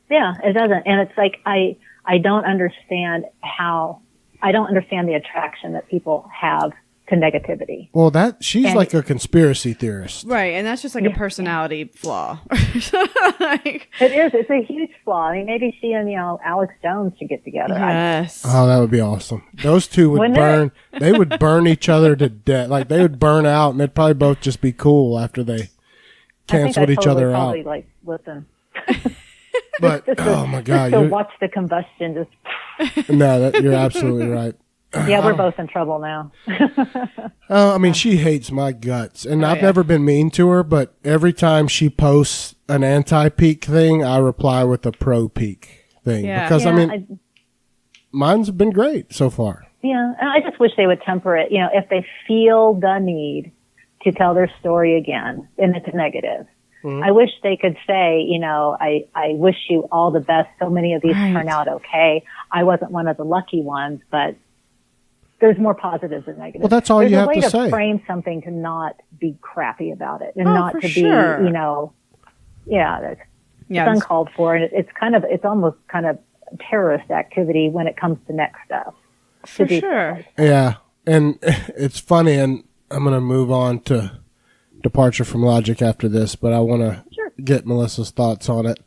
Yeah, it doesn't. And it's like, I don't understand the attraction that people have to negativity. Well, she's like a conspiracy theorist. Right. And that's just like a personality flaw. It is. It's a huge flaw. I mean, maybe she and, Alex Jones should get together. Yes. Oh, that would be awesome. Those two would burn. They would burn each other to death. Like they would burn out and they'd probably both just be cool after they canceled each other out. Probably like, listen. But, oh my God. Just to watch the combustion just. No, you're absolutely right. Yeah, we're both in trouble now. I mean, she hates my guts. And I've never been mean to her, but every time she posts an anti-peak thing, I reply with a pro-peak thing. Yeah. Because, mine's been great so far. Yeah, and I just wish they would temper it. If they feel the need to tell their story again, and it's negative, I wish they could say, you know, I wish you all the best. So many of these turn out okay. I wasn't one of the lucky ones, but there's more positives than negatives. Well, that's all you have to say. There's a way to frame something to not be crappy about it and not to be, you know, it's uncalled for. And it's almost kind of terrorist activity when it comes to next stuff. For sure. Yeah. And it's funny, and I'm going to move on to departure from logic after this, but I want to get Melissa's thoughts on it.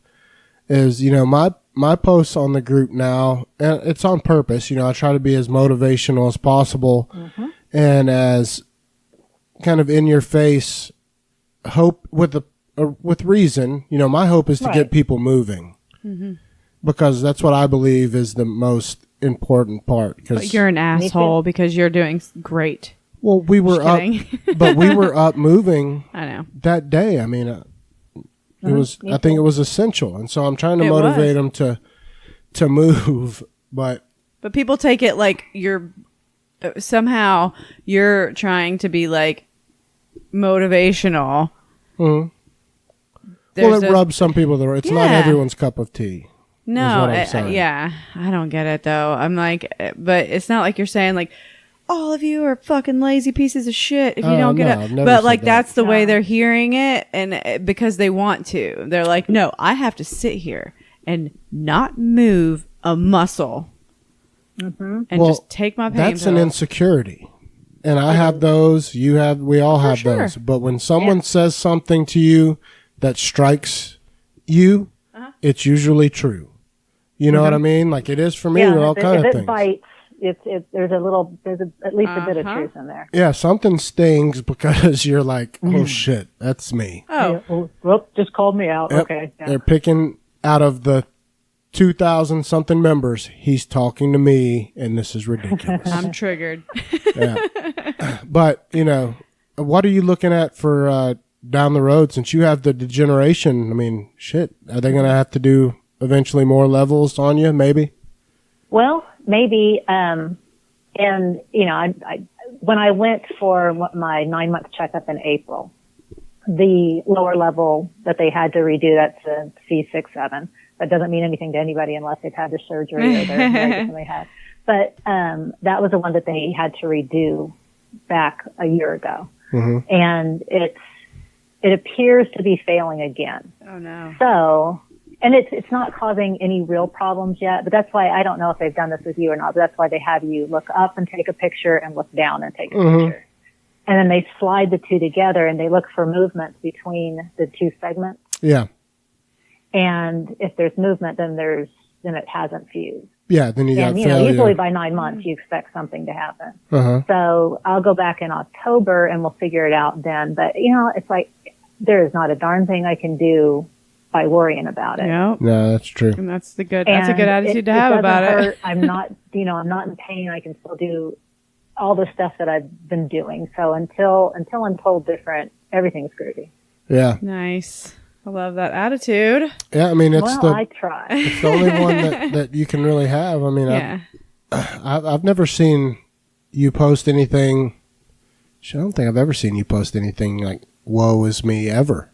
Is, you know, my posts on the group now, and it's on purpose, you know, I try to be as motivational as possible and as kind of in your face, hope with reason. You know, my hope is to get people moving because that's what I believe is the most important part. But you're an asshole because you're doing great. Well, we were up, but we were up moving. I know that day. I mean, it was. I think it was essential, and so I'm trying to motivate them to move. But people take it like you're somehow you're trying to be like motivational. Well, it rubs some people the right. It's not everyone's cup of tea. No, I don't get it though. I'm like, but it's not like you're saying like, all of you are fucking lazy pieces of shit if you don't get up. But like that's the way they're hearing it, and because they want to. They're like, no, I have to sit here and not move a muscle and just take my pain. That's an insecurity. And I have those, we all have those. But when someone says something to you that strikes you, it's usually true. You know what I mean? Like it is for me with all kinds of things. Bites, there's at least a bit of truth in there. Yeah, something stings because you're like, oh shit, that's me. Oh, well, just called me out. Yep. Okay. Yeah. They're picking out of the 2,000 something members. He's talking to me, and this is ridiculous. I'm triggered. But you know, what are you looking at for down the road? Since you have the degeneration, I mean, shit, are they going to have to do eventually more levels on you? Maybe. Well, maybe. And you know, I when I went for my 9-month checkup in April, the lower level that they had to redo, that's a C6-7. That doesn't mean anything to anybody unless they've had the surgery or they're married they had. But that was the one that they had to redo back a year ago. And it appears to be failing again. Oh no. So, and it's not causing any real problems yet, but that's why I don't know if they've done this with you or not, but that's why they have you look up and take a picture and look down and take a picture. And then they slide the two together and they look for movements between the two segments. Yeah. And if there's movement, then it hasn't fused. Yeah, then you got failure. Know, usually by 9 months, you expect something to happen. So I'll go back in October and we'll figure it out then. But, you know, it's like there is not a darn thing I can do by worrying about it. Yep. No, that's true. And that's a good attitude to have about hurt. it. I'm not in pain. I can still do all the stuff that I've been doing. So until I'm told different, everything's groovy. Yeah. Nice. I love that attitude. Yeah, I mean, I try. It's the only one that you can really have. I mean, I've never seen you post anything. I don't think I've ever seen you post anything like "woe is me" ever.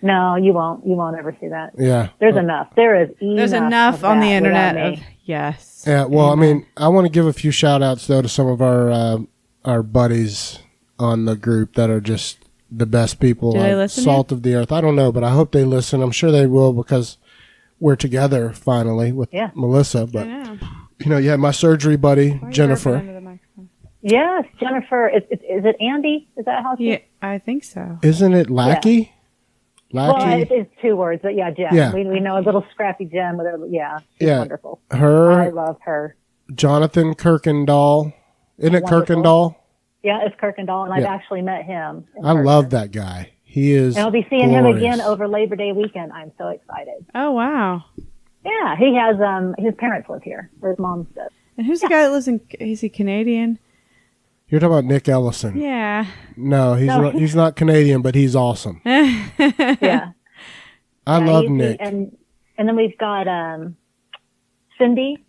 No, you won't. You won't ever see that. Yeah, there's enough. There's enough on the internet. Yes. Yeah. Well, I mean, I want to give a few shout outs though to some of our buddies on the group that are just the best people. Do they listen salt of the earth. I don't know, but I hope they listen. I'm sure they will because we're together finally with Melissa. But you know, my surgery buddy Jennifer. Yes, Jennifer. Is it Andy? Is that how? Yeah, I think so. Isn't it Lackey? Yeah. Well, it's 2 words, but Jen. Yeah. We know a little scrappy Jen with her. She's wonderful. I love her. Jonathan Kirkendall. Isn't it wonderful. Kirkendall? Yeah, it's Kirkendall, and I've actually met him. I love that guy. He is. And I'll be seeing him again over Labor Day weekend. I'm so excited. Oh wow. Yeah, he has. His parents live here. Or his mom does. And who's the guy that lives in? Is he Canadian? You're talking about Nick Ellison. Yeah. No, he's not Canadian, but he's awesome. Yeah. I love Nick. And then we've got Cindy.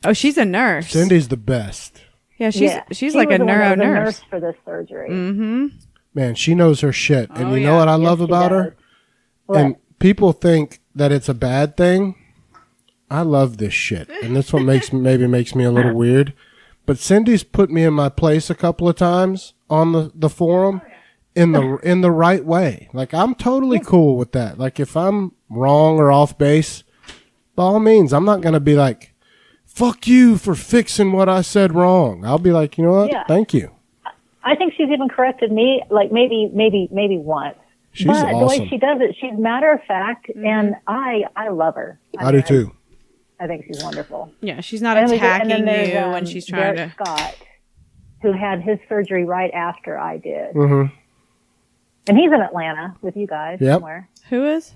Oh, she's a nurse. Cindy's the best. Yeah, she's like a neuro nurse for this surgery. Man, she knows her shit. And you know what I love about her? And people think that it's a bad thing. I love this shit, and that's what makes me a little weird. But Cindy's put me in my place a couple of times on the forum in the right way. Like, I'm totally cool with that. Like, if I'm wrong or off base, by all means, I'm not going to be like, fuck you for fixing what I said wrong. I'll be like, you know what? Thank you. I think she's even corrected me, like maybe once. She's but awesome. The way she does it, she's matter of fact, and I love her. I do too. I think she's wonderful. Yeah, she's not attacking you when she's trying Derek Scott, who had his surgery right after I did. Mm-hmm. And he's in Atlanta with you guys somewhere. Who is?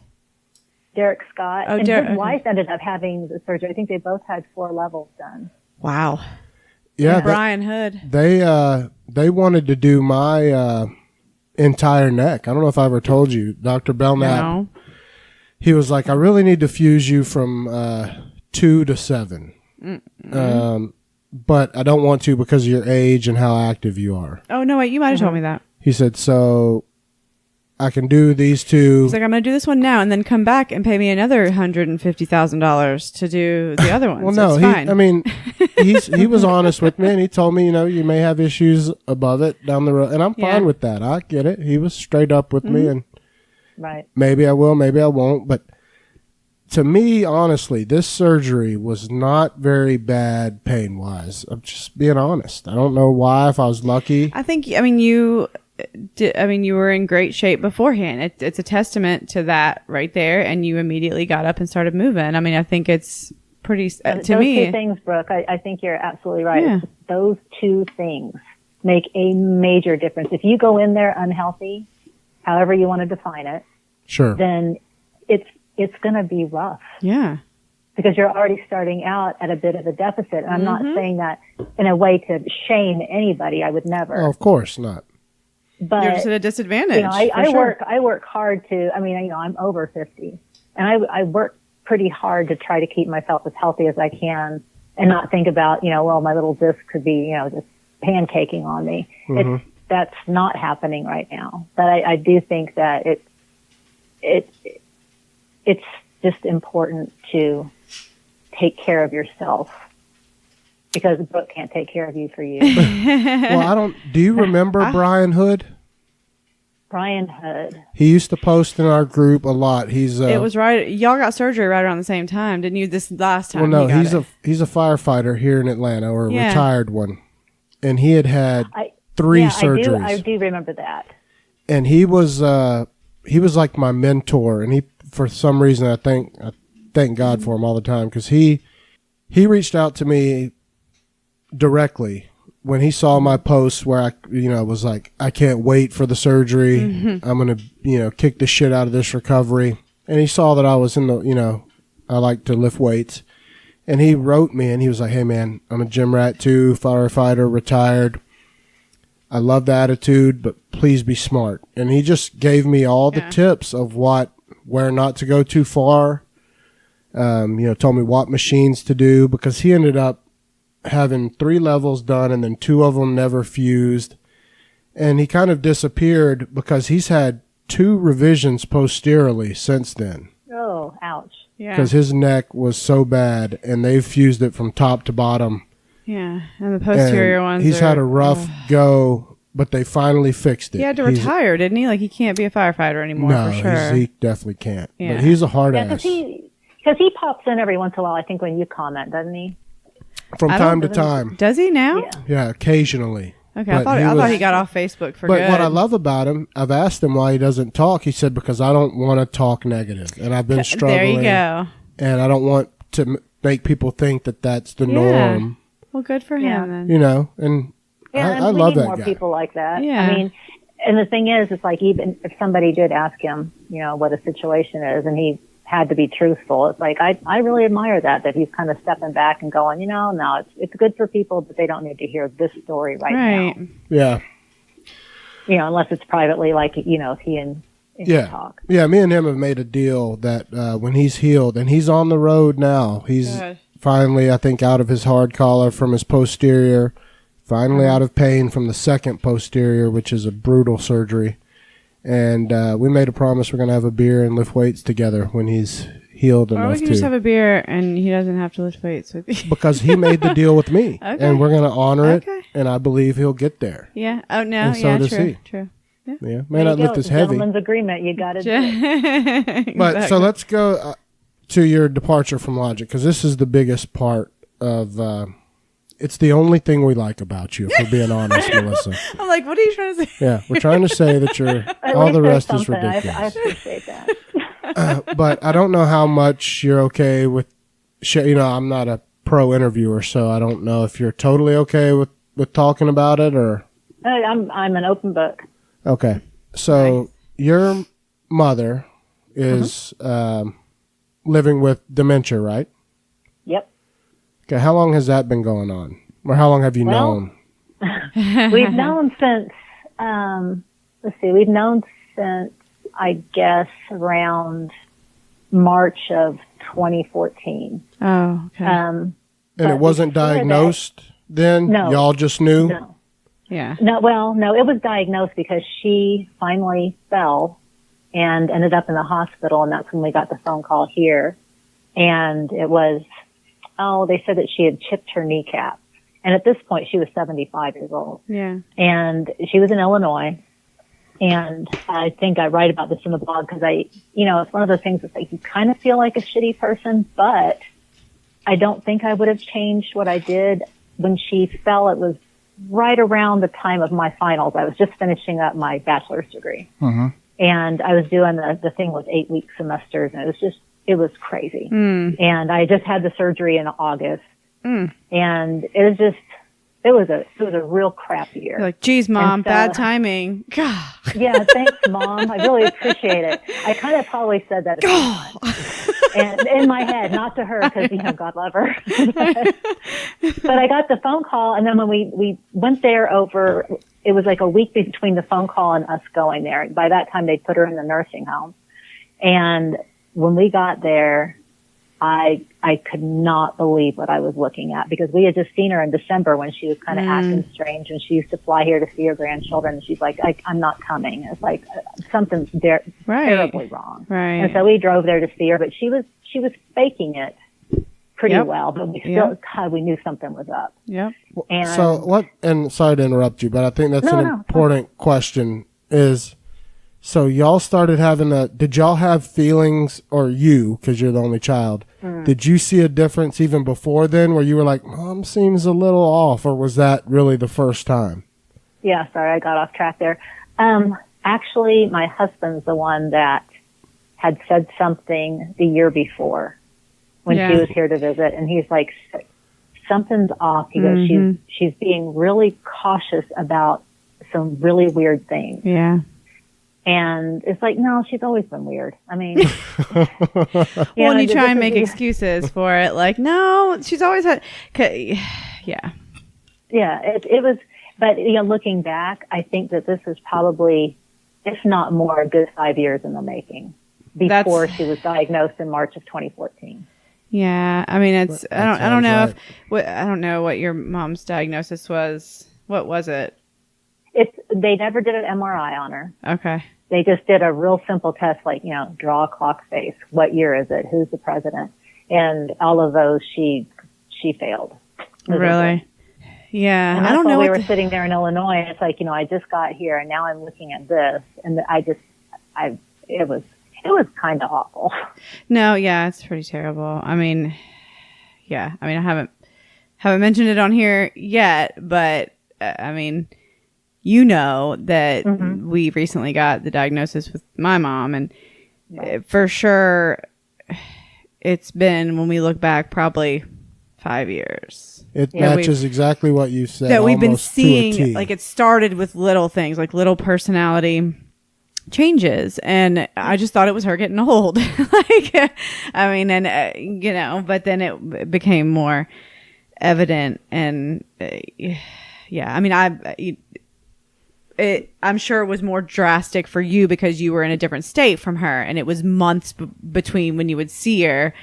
Derek Scott. Oh, and Derek. his wife ended up having the surgery. I think they both had 4 levels done. Wow. Yeah. Brian Hood. They wanted to do my entire neck. I don't know if I ever told you. Dr. Belknap. No. He was like, I really need to fuse you from 2 to 7. But I don't want to because of your age and how active you are. Oh, no, wait, you might have told me that. He said, so I can do these 2. He's like, I'm going to do this one now and then come back and pay me another $150,000 to do the other one. Well, so no, it's fine. I mean, he was honest with me, and he told me, you may have issues above it down the road. And I'm fine with that. I get it. He was straight up with me, and maybe I will, maybe I won't. But to me, honestly, this surgery was not very bad pain-wise. I'm just being honest. I don't know why, if I was lucky. I think, you were in great shape beforehand. It's a testament to that right there. And you immediately got up and started moving. I mean, I think it's pretty, to those me. 2 things, Brooke, I think you're absolutely right. Yeah. Those 2 things make a major difference. If you go in there unhealthy, however you want to define it, Sure. then it's going to be rough. Yeah. Because you're already starting out at a bit of a deficit. And I'm not saying that in a way to shame anybody. I would never. Oh, of course not. But You're just at a disadvantage. I work hard to, I'm over 50 and I work pretty hard to try to keep myself as healthy as I can and not think about, my little disc could be, just pancaking on me. Mm-hmm. That's not happening right now. But I do think that it's just important to take care of yourself because Brooke can't take care of you for you. Well, do you remember Brian Hood? Brian Hood. He used to post in our group a lot. He's it was right. Y'all got surgery right around the same time, didn't you? This last time. Well, no, he's a firefighter here in Atlanta, or a retired one, and he had 3 surgeries. I do remember that. And he was like my mentor, and he, for some reason, I thank God for him all the time, because he reached out to me directly when he saw my posts where I was like, I can't wait for the surgery. Mm-hmm. I'm going to, kick the shit out of this recovery. And he saw that I was in the, I like to lift weights. And he wrote me and he was like, hey man, I'm a gym rat too, firefighter, retired. I love the attitude, but please be smart. And he just gave me all the tips of where not to go too far. Told me what machines to do, because he ended up having 3 levels done and then 2 of them never fused. And he kind of disappeared because he's had 2 revisions posteriorly since then. Oh, ouch. Yeah. Because his neck was so bad and they've fused it from top to bottom. Yeah. And the posterior ones. He's had a rough go, but they finally fixed it. He had to retire, didn't he? Like, he can't be a firefighter anymore, no, for sure. he definitely can't. Yeah. But he's a hard ass. Because he pops in every once in a while, I think, when you comment, doesn't he? From time to time. Does he now? Yeah, occasionally. Okay, I thought he got off Facebook for good. But what I love about him, I've asked him why he doesn't talk. He said, because I don't want to talk negative. And I've been struggling. There you go. And I don't want to make people think that that's the norm. Well, good for him then. And I love that guy. we need more people like that. Yeah. I mean, and the thing is, it's like, even if somebody did ask him, what a situation is, and he had to be truthful, it's like, I really admire that he's kind of stepping back and going, no, it's good for people, but they don't need to hear this story right now. Yeah. Unless it's privately, like, if he and talk. Yeah, me and him have made a deal that when he's healed, and he's on the road now, he's finally, I think, out of his hard collar from his posterior, finally out of pain from the second posterior, which is a brutal surgery. And we made a promise we're going to have a beer and lift weights together when he's healed or enough we can just have a beer and he doesn't have to lift weights with you. Because he made the deal with me. Okay. And we're going to honor Okay. it. And I believe he'll get there. Yeah. Oh, no. And so yeah, does true. he. True. Yeah. Yeah. May not lift as heavy. Gentleman's agreement. You got to do it. But so let's go to your departure from Logic, because this is the biggest part of it's the only thing we like about you, if we're being honest, Melissa. I'm like, what are you trying to say? Yeah, we're trying to say that you're At all least the there's rest is something. ridiculous. I appreciate that. But I don't know how much you're okay with. I'm not a pro interviewer, so I don't know if you're totally okay with talking about it or. I'm an open book. Okay, so your mother is living with dementia, right? Yep. Okay, how long has that been going on? Or how long have you known? We've known since, we've known since, I guess, around March of 2014. Oh, okay. And it wasn't diagnosed then? No. Y'all just knew? No. Yeah. No, it was diagnosed because she finally fell and ended up in the hospital, and that's when we got the phone call here. And it was, they said that she had chipped her kneecap. And at this point, she was 75 years old. Yeah. And she was in Illinois. And I think I write about this in the blog because it's one of those things that's like you kind of feel like a shitty person, but I don't think I would have changed what I did. When she fell, it was right around the time of my finals. I was just finishing up my bachelor's degree. Mm-hmm. And I was doing the thing with 8-week semesters, and it was crazy. Mm. And I just had the surgery in August. Mm. And it was a real crap year. You're like, geez, Mom, bad timing. God. Yeah, thanks, Mom. I really appreciate it. I kind of probably said that and in my head, not to her, because God love her. But I got the phone call, and then when we went there it was like a week between the phone call and us going there. By that time, they'd put her in the nursing home. And when we got there, I could not believe what I was looking at, because we had just seen her in December when she was kind of acting strange, and she used to fly here to see her grandchildren, and she's like, I'm not coming. It's like something's terribly wrong. Right. And so we drove there to see her, but she was faking it pretty well, but we still, we knew something was up. Yep. And and sorry to interrupt you, but I think that's an important question is, so y'all started did y'all have feelings, or you, because you're the only child, did you see a difference even before then where you were like, Mom seems a little off, or was that really the first time? Yeah, sorry, I got off track there. Actually, my husband's the one that had said something the year before when she was here to visit, and he's like, something's off. He goes, she's being really cautious about some really weird things. Yeah. And it's like, no, she's always been weird. I mean, when you try and make excuses for it, like, no, she's always had, yeah. Yeah, it was, but looking back, I think that this is probably, if not more, a good 5 years in the making before she was diagnosed in March of 2014. Yeah, I mean, I don't know I don't know what your mom's diagnosis was. What was it? They never did an MRI on her. Okay. They just did a real simple test, like, draw a clock face. What year is it? Who's the president? And all of those, she failed. Really? Yeah. And that's I don't know. We were sitting there in Illinois. It's like, I just got here, and now I'm looking at this, and it was kind of awful. No, yeah, it's pretty terrible. I mean, yeah. I mean, I haven't mentioned it on here yet, but I mean, that we recently got the diagnosis with my mom, and for sure it's been, when we look back, probably 5 years. It matches exactly what you said. That we've been seeing, like, it started with little things, like little personality changes, and I just thought it was her getting old. Like, I mean, and but then it became more evident, and yeah, I mean, I'm sure it was more drastic for you because you were in a different state from her, and it was months between when you would see her.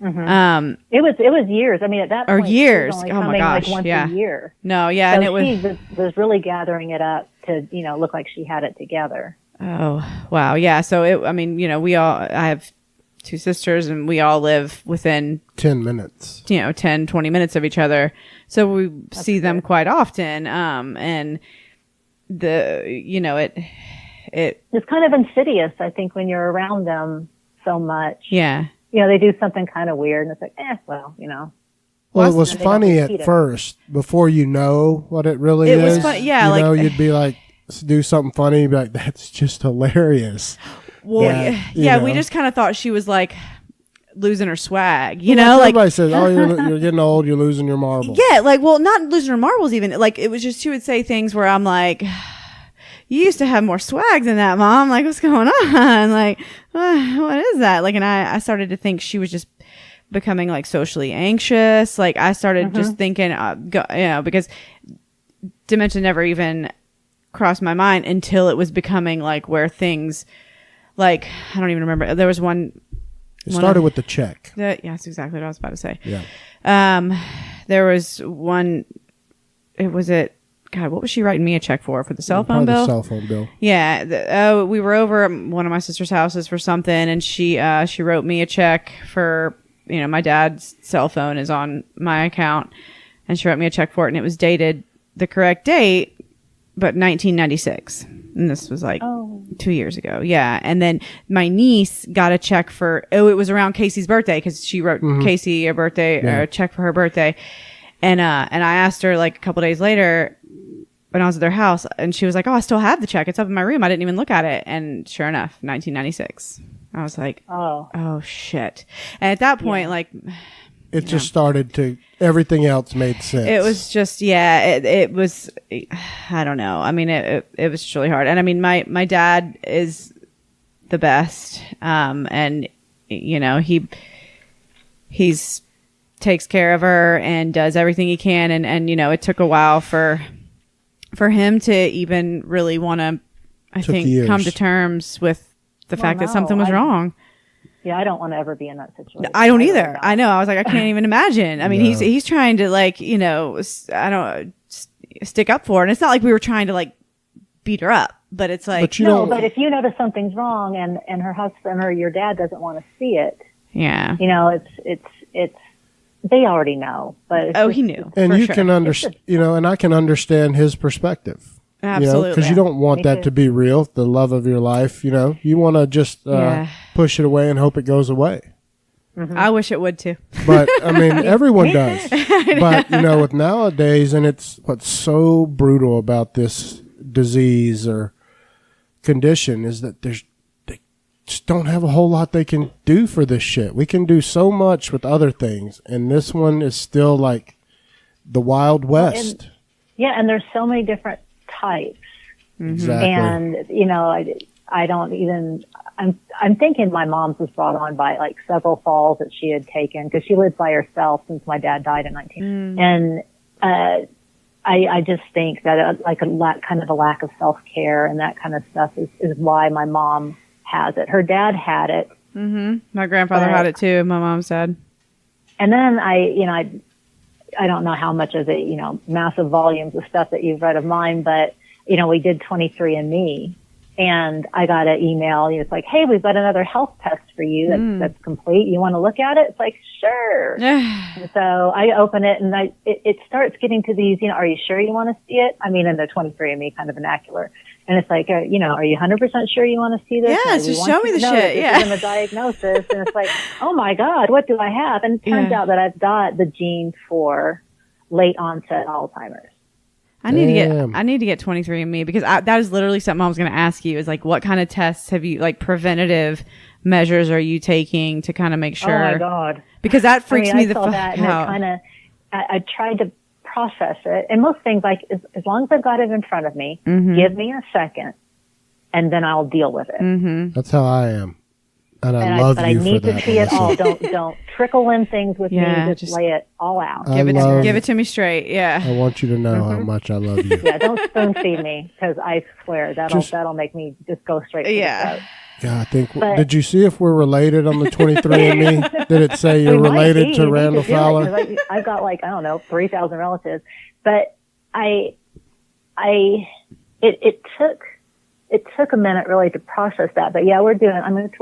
Mm-hmm. It was years. I mean, at that point, years. She was only oh my gosh! like once yeah. a year. No, yeah, so and it was really gathering it up to look like she had it together. Oh, wow. Yeah. So I have 2 sisters and we all live within 10 minutes, 10, 20 minutes of each other. So we see them quite often. And it's kind of insidious, I think, when you're around them so much. Yeah. They do something kind of weird and it's like, well. Well, it was funny at first before you know what it really is. It was funny. Yeah. You'd be like, do something funny. You'd be like, that's just hilarious. Well, we just kind of thought she was like losing her swag, everybody says, oh, you're getting old, you're losing your marbles. Yeah. Not losing her marbles even. It was just, she would say things where I'm like, you used to have more swag than that, Mom. Like, what's going on? Like, what is that? Like, and I started to think she was just becoming like socially anxious. Like, I started just thinking, because dementia never even crossed my mind until it was becoming like where things, like, I don't even remember. There was one. It started with the check. Yeah, that's exactly what I was about to say. Yeah. There was one. God, what was she writing me a check for the cell phone bill? The cell phone bill. Yeah. We were over at one of my sister's houses for something, and she wrote me a check for, my dad's cell phone is on my account, and she wrote me a check for it, and it was dated the correct date, but 1996. And this was 2 years ago. Yeah. And then my niece got a check for, it was around Casey's birthday, because she wrote Casey a check for her birthday. And I asked her like a couple days later when I was at their house, and she was like, oh, I still have the check. It's up in my room. I didn't even look at it. And sure enough, 1996. I was like, oh shit. And at that point, it just started to, everything else made sense. It was just, it was, I don't know. I mean, it was just really hard. And I mean, my dad is the best. And he's takes care of her and does everything he can. And it took a while for him to even really want to, I think, years. come to terms with the fact that something was wrong. Yeah, I don't want to ever be in that situation. I don't either. I know. I was like, I can't even imagine. I mean, he's trying to stick up for her. And it's not like we were trying to beat her up, but it's like, but if you notice something's wrong and her husband or your dad doesn't want to see it. Yeah. It's they already know, but he knew. And you can understand, and I can understand his perspective. Absolutely. Because you don't want that to be real, the love of your life, you want to just push it away and hope it goes away. Mm-hmm. I wish it would too. But, I mean, everyone does. But, with nowadays, and it's what's so brutal about this disease or condition is that they just don't have a whole lot they can do for this shit. We can do so much with other things, and this one is still like the Wild West. And there's so many different types. Exactly. And I don't even, I'm thinking my mom's was brought on by several falls that she had taken, because she lived by herself since my dad died in 19. And I just think that kind of a lack of self-care and that kind of stuff is why my mom has it. Her dad had it. My grandfather had it too. My mom said. And then I don't know how much of the, massive volumes of stuff that you've read of mine, but, we did 23andMe, and I got an email. It's like, hey, we've got another health test for you that's complete. You want to look at it? It's like, sure. And so I open it, and it starts getting to these, are you sure you want to see it? I mean, in the 23andMe kind of vernacular. And it's like, are you 100% sure you want to see this? Yeah, just show me the shit. Yeah. And the diagnosis. And it's like, oh my God, what do I have? And it turns out that I've got the gene for late onset Alzheimer's. I need to get 23andMe, because that is literally something I was going to ask you, is what kind of tests have you, preventative measures are you taking to kind of make sure? Oh my God. Because that freaks me the fuck out. I tried to process it, and most things, as long as I've got it in front of me, give me a second, and then I'll deal with it. That's how I am, and I love you for that. But I need to see it all. Don't trickle in things with me. Just lay it all out. Give it to me straight. Yeah. I want you to know how much I love you. Yeah, don't spoon feed me, because I swear that'll make me just go straight to the throat. Yeah, I think. Did you see if we're related on the 23andMe? Did it say you're related to Randal Fowler? I've got 3,000 relatives, but it took it took a minute really to process that. But yeah, we're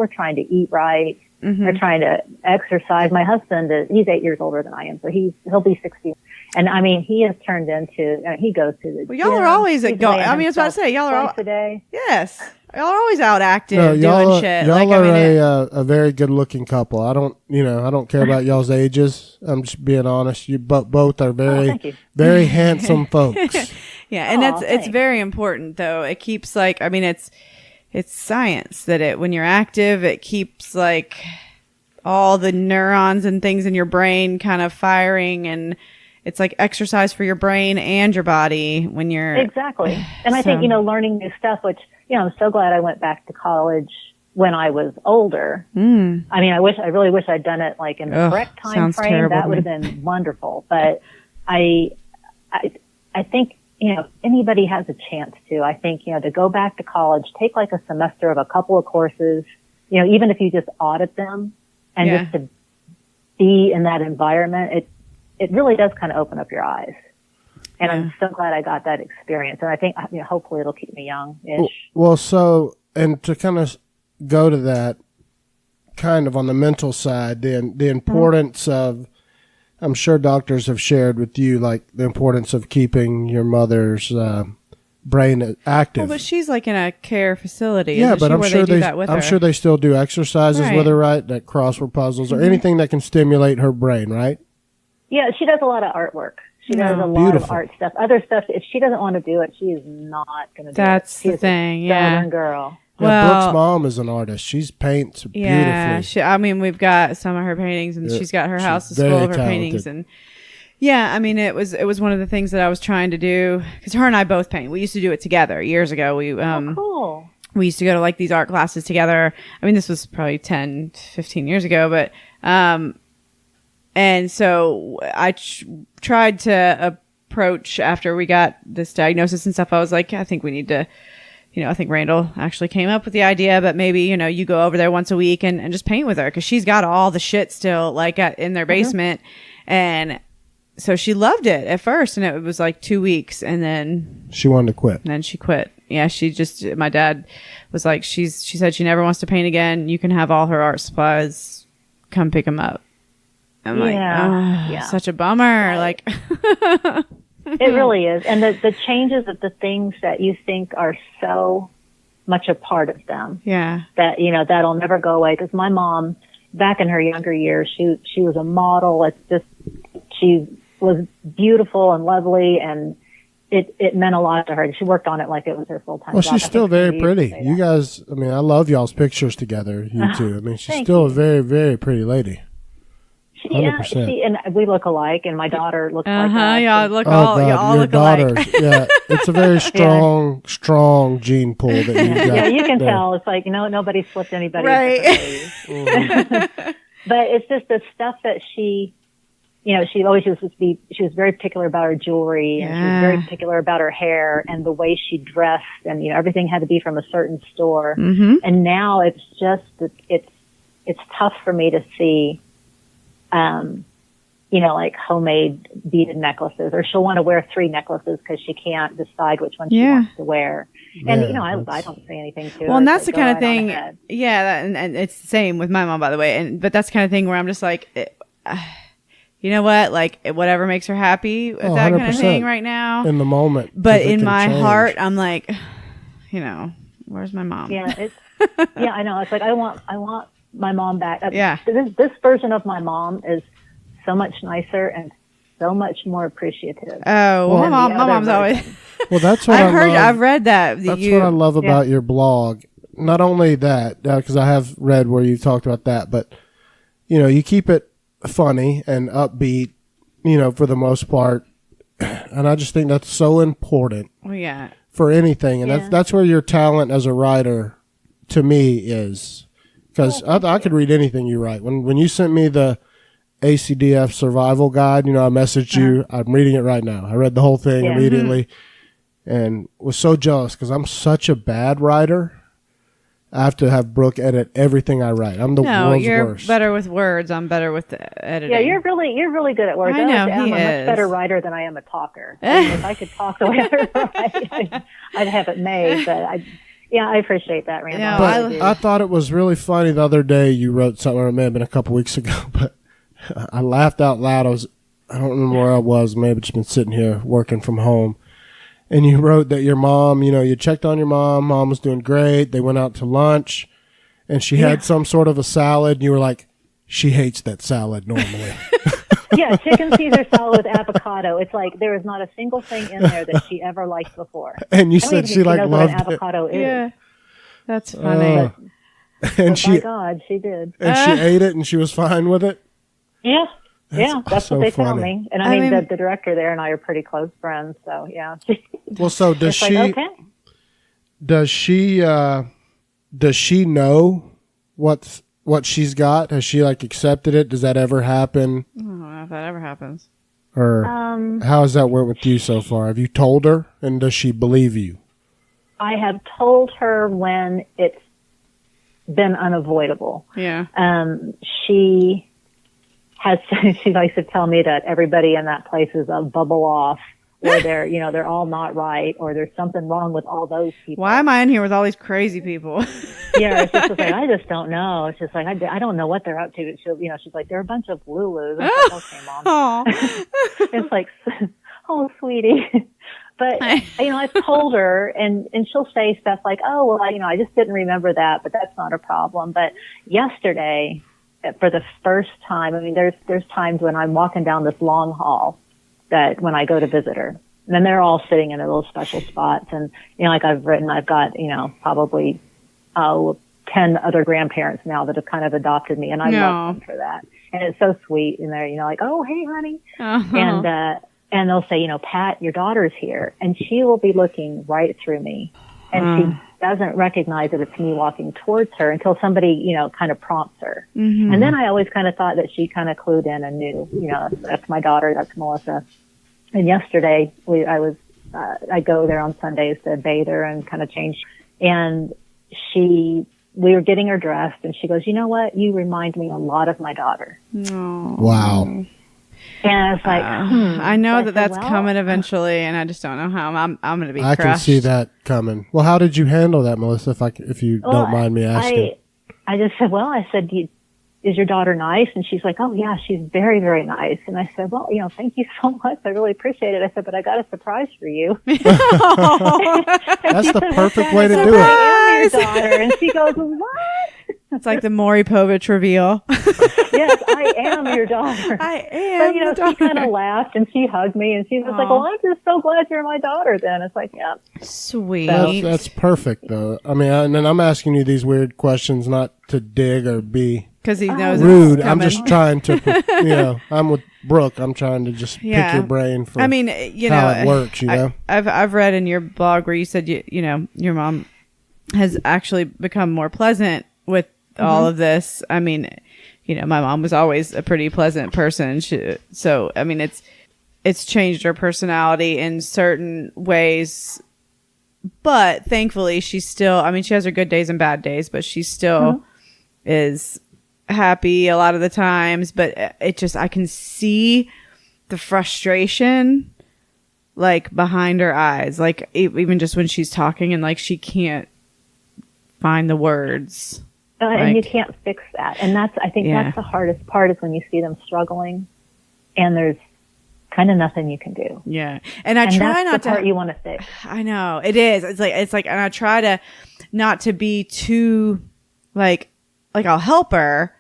trying to eat right. Mm-hmm. We're trying to exercise. My husband he's 8 years older than I am, so he'll be 60. And I mean, he has turned into, he goes to the Well, y'all gym. are always He's weighing I was about to say, y'all are twice a day. Yes. Y'all are always out active No, doing shit. Y'all are a very good looking couple. I don't care about y'all's ages. I'm just being honest. You both are very, very handsome folks. Yeah. And it's very important though. It keeps it's science that when you're active, it keeps like all the neurons and things in your brain kind of firing, and it's like exercise for your brain and your body when you're exactly. And I think, learning new stuff, which, I'm so glad I went back to college when I was older. I mean, I really wish I'd done it like in the correct time frame. That would have been wonderful. But I think, if anybody has a chance to, I think, to go back to college, take like a semester of a couple of courses, even if you just audit them and just to be in that environment, it really does kind of open up your eyes. And I'm so glad I got that experience. And I think, hopefully it'll keep me young-ish. Well, so, and to kind of go to that kind of on the mental side, the importance of, I'm sure doctors have shared with you, like the importance of keeping your mother's brain active. Well, but she's like in a care facility. Yeah, but I'm sure I'm sure they still do exercises with her, right? That crossword puzzles or anything that can stimulate her brain, right? Yeah, she does a lot of artwork. She does a lot of art stuff. Other stuff, if she doesn't want to do it, she is not going to do it. That's the thing, yeah. Southern girl. Yeah, Brooke's mom is an artist. She paints beautifully. We've got some of her paintings, and she's got her house is full of her paintings. And yeah, I mean, it was one of the things that I was trying to do, because her and I both paint. We used to do it together years ago. Cool. We used to go to like these art classes together. I mean, this was probably 10, 15 years ago, but and so I tried to approach after we got this diagnosis and stuff. I was like, I think we need to, I think Randal actually came up with the idea, but maybe, you go over there once a week and just paint with her, because she's got all the shit still like in their basement. And so she loved it at first, and it was like 2 weeks, and then she wanted to quit. And then she quit. Yeah, my dad was like, she said she never wants to paint again. You can have all her art supplies. Come pick them up. I'm such a bummer. Right. Like, it really is. And the changes of the things that you think are so much a part of them. Yeah. That, that'll never go away. Because my mom, back in her younger years, she was a model. She was beautiful and lovely, and it meant a lot to her. She worked on it like it was her full-time job. Well, she's still very pretty. You guys, I mean, I love y'all's pictures together, you two. I mean, she's still a very, very pretty lady. 100%. And we look alike, and my daughter looks like us. Y'all look y'all look alike. Yeah, it's a very strong gene pool that you got. Yeah, you can tell. It's like, nobody flipped anybody. Right. But it's just the stuff that she was very particular about her jewelry, and she was very particular about her hair and the way she dressed, and, everything had to be from a certain store. Mm-hmm. And now it's just, it's tough for me to see, like homemade beaded necklaces, or she'll want to wear 3 necklaces because she can't decide which one she wants to wear. And, I don't say anything to her. Well, and that's the kind of thing. Yeah. And it's the same with my mom, by the way. But that's the kind of thing where I'm just like, you know what? Like, whatever makes her happy with that kind of thing right now. In the moment. But in my heart, I'm like, where's my mom? Yeah, I know. It's like, I want my mom back. Yeah. This version of my mom is so much nicer and so much more appreciative. Oh, well, my mom's always. Well, that's what I've read that. That's what I love about your blog. Not only that, because I have read where you talked about that, but you keep it funny and upbeat, for the most part, and I just think that's so important. Well, yeah. For anything, and that's where your talent as a writer, to me, is. Because I could read anything you write. When you sent me the ACDF survival guide, I messaged you. I'm reading it right now. I read the whole thing immediately and was so jealous because I'm such a bad writer. I have to have Brooke edit everything I write. I'm the world's you're worst. Better with words. I'm better with the editing. Yeah, you're really good at words. I know, I'm a much better writer than I am a talker. I mean, if I could talk the way I write, I'd have it made. But Yeah, I appreciate that, Randall. Yeah, I But really do. I thought it was really funny the other day. You wrote something, or it may have been a couple weeks ago, but I laughed out loud. I don't remember where I was. Maybe just been sitting here working from home. And you wrote that your mom, you checked on your mom. Mom was doing great. They went out to lunch, and she had some sort of a salad. And you were like, she hates that salad normally. Yeah, chicken Caesar salad with avocado. It's like there is not a single thing in there that she ever liked before. And you I don't said even she think like knows loved what an avocado is. Yeah. That's funny. and But she by God, she did. and she ate it, and she was fine with it. Yeah. That's so what they tell funny. me. And I I mean, mean- the director there and I are pretty close friends. So yeah. Well, so does It's she? like, okay. Does she know what she's got? Has she like accepted it? Does that ever happen? I don't know if that ever happens. Or how has that went with you so far? Have you told her, and does she believe you? I have told her when it's been unavoidable. Yeah. She likes to tell me that everybody in that place is a bubble off, or they're all not right, or there's something wrong with all those people. Why am I in here with all these crazy people? Yeah, it's just like, I just don't know. It's just like, I don't know what they're up to. She's like, they're a bunch of Lulus. I'm like, okay, Mom. Oh. It's like, oh, sweetie. But, I've told her, and she'll say stuff like, oh, well, I just didn't remember that, but that's not a problem. But yesterday, for the first time, I mean, there's times when I'm walking down this long hall that when I go to visit her, and then they're all sitting in their little special spots. And, like I've got, probably 10 other grandparents now that have kind of adopted me, and I love them for that. And it's so sweet. And they're, like, oh, hey, honey. Uh-huh. And they'll say, Pat, your daughter's here. And she will be looking right through me. And she doesn't recognize that it's me walking towards her until somebody, kind of prompts her. Mm-hmm. And then I always kind of thought that she kind of clued in and knew, that's my daughter, that's Melissa. And yesterday I go there on Sundays to bathe her and kind of change. And we were getting her dressed, and she goes, you know what? You remind me a lot of my daughter. No. Wow. And I was like, I know So I that's said, well, coming eventually, and I just don't know how. I'm going to be I crushed. can see that coming. Well, how did you handle that, Melissa? If you don't mind me asking. I just said, is your daughter nice? And she's like, oh yeah, she's very, very nice. And I said, well, thank you so much. I really appreciate it. I said, but I got a surprise for you. That's the perfect way to do it. I am your daughter. And she goes, what? It's like the Maury Povich reveal. Yes, I am your daughter. I am your She daughter. kind of laughed, and she hugged me, and she was like, well, I'm just so glad you're my daughter then. It's like, yeah. Sweet. That's perfect, though. I mean, and I'm asking you these weird questions not to dig or be Because he knows rude. it's I'm coming. just trying to, I'm with Brooke. I'm trying to just pick your brain for I mean, how it works, I've read in your blog where you said, your mom has actually become more pleasant with all of this. I mean, my mom was always a pretty pleasant person. So, I mean, it's changed her personality in certain ways, but thankfully she's still, I mean, she has her good days and bad days, but she still is happy a lot of the times. But I can see the frustration like behind her eyes, like even just when she's talking and like she can't find the words. And you can't fix that. And I think that's the hardest part, is when you see them struggling and there's kind of nothing you can do. Yeah. And I try that's not the part to, you want to fix. I know it is. It's like, and I try to not to be too like I'll help her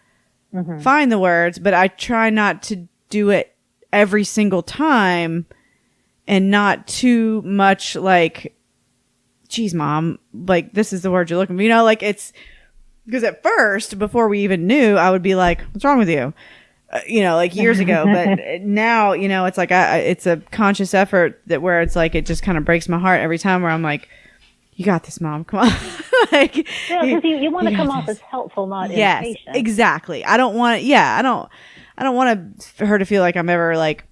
find the words, but I try not to do it every single time and not too much like, geez, Mom, like this is the word you're looking for, like it's, because at first, before we even knew, I would be like, what's wrong with you? Like years ago. But now, it's like it's a conscious effort where it's like it just kind of breaks my heart every time where I'm like, you got this, Mom. Come on. Like, because you want to come off as helpful, not impatient. Yes, exactly. I don't want her to feel like I'm ever like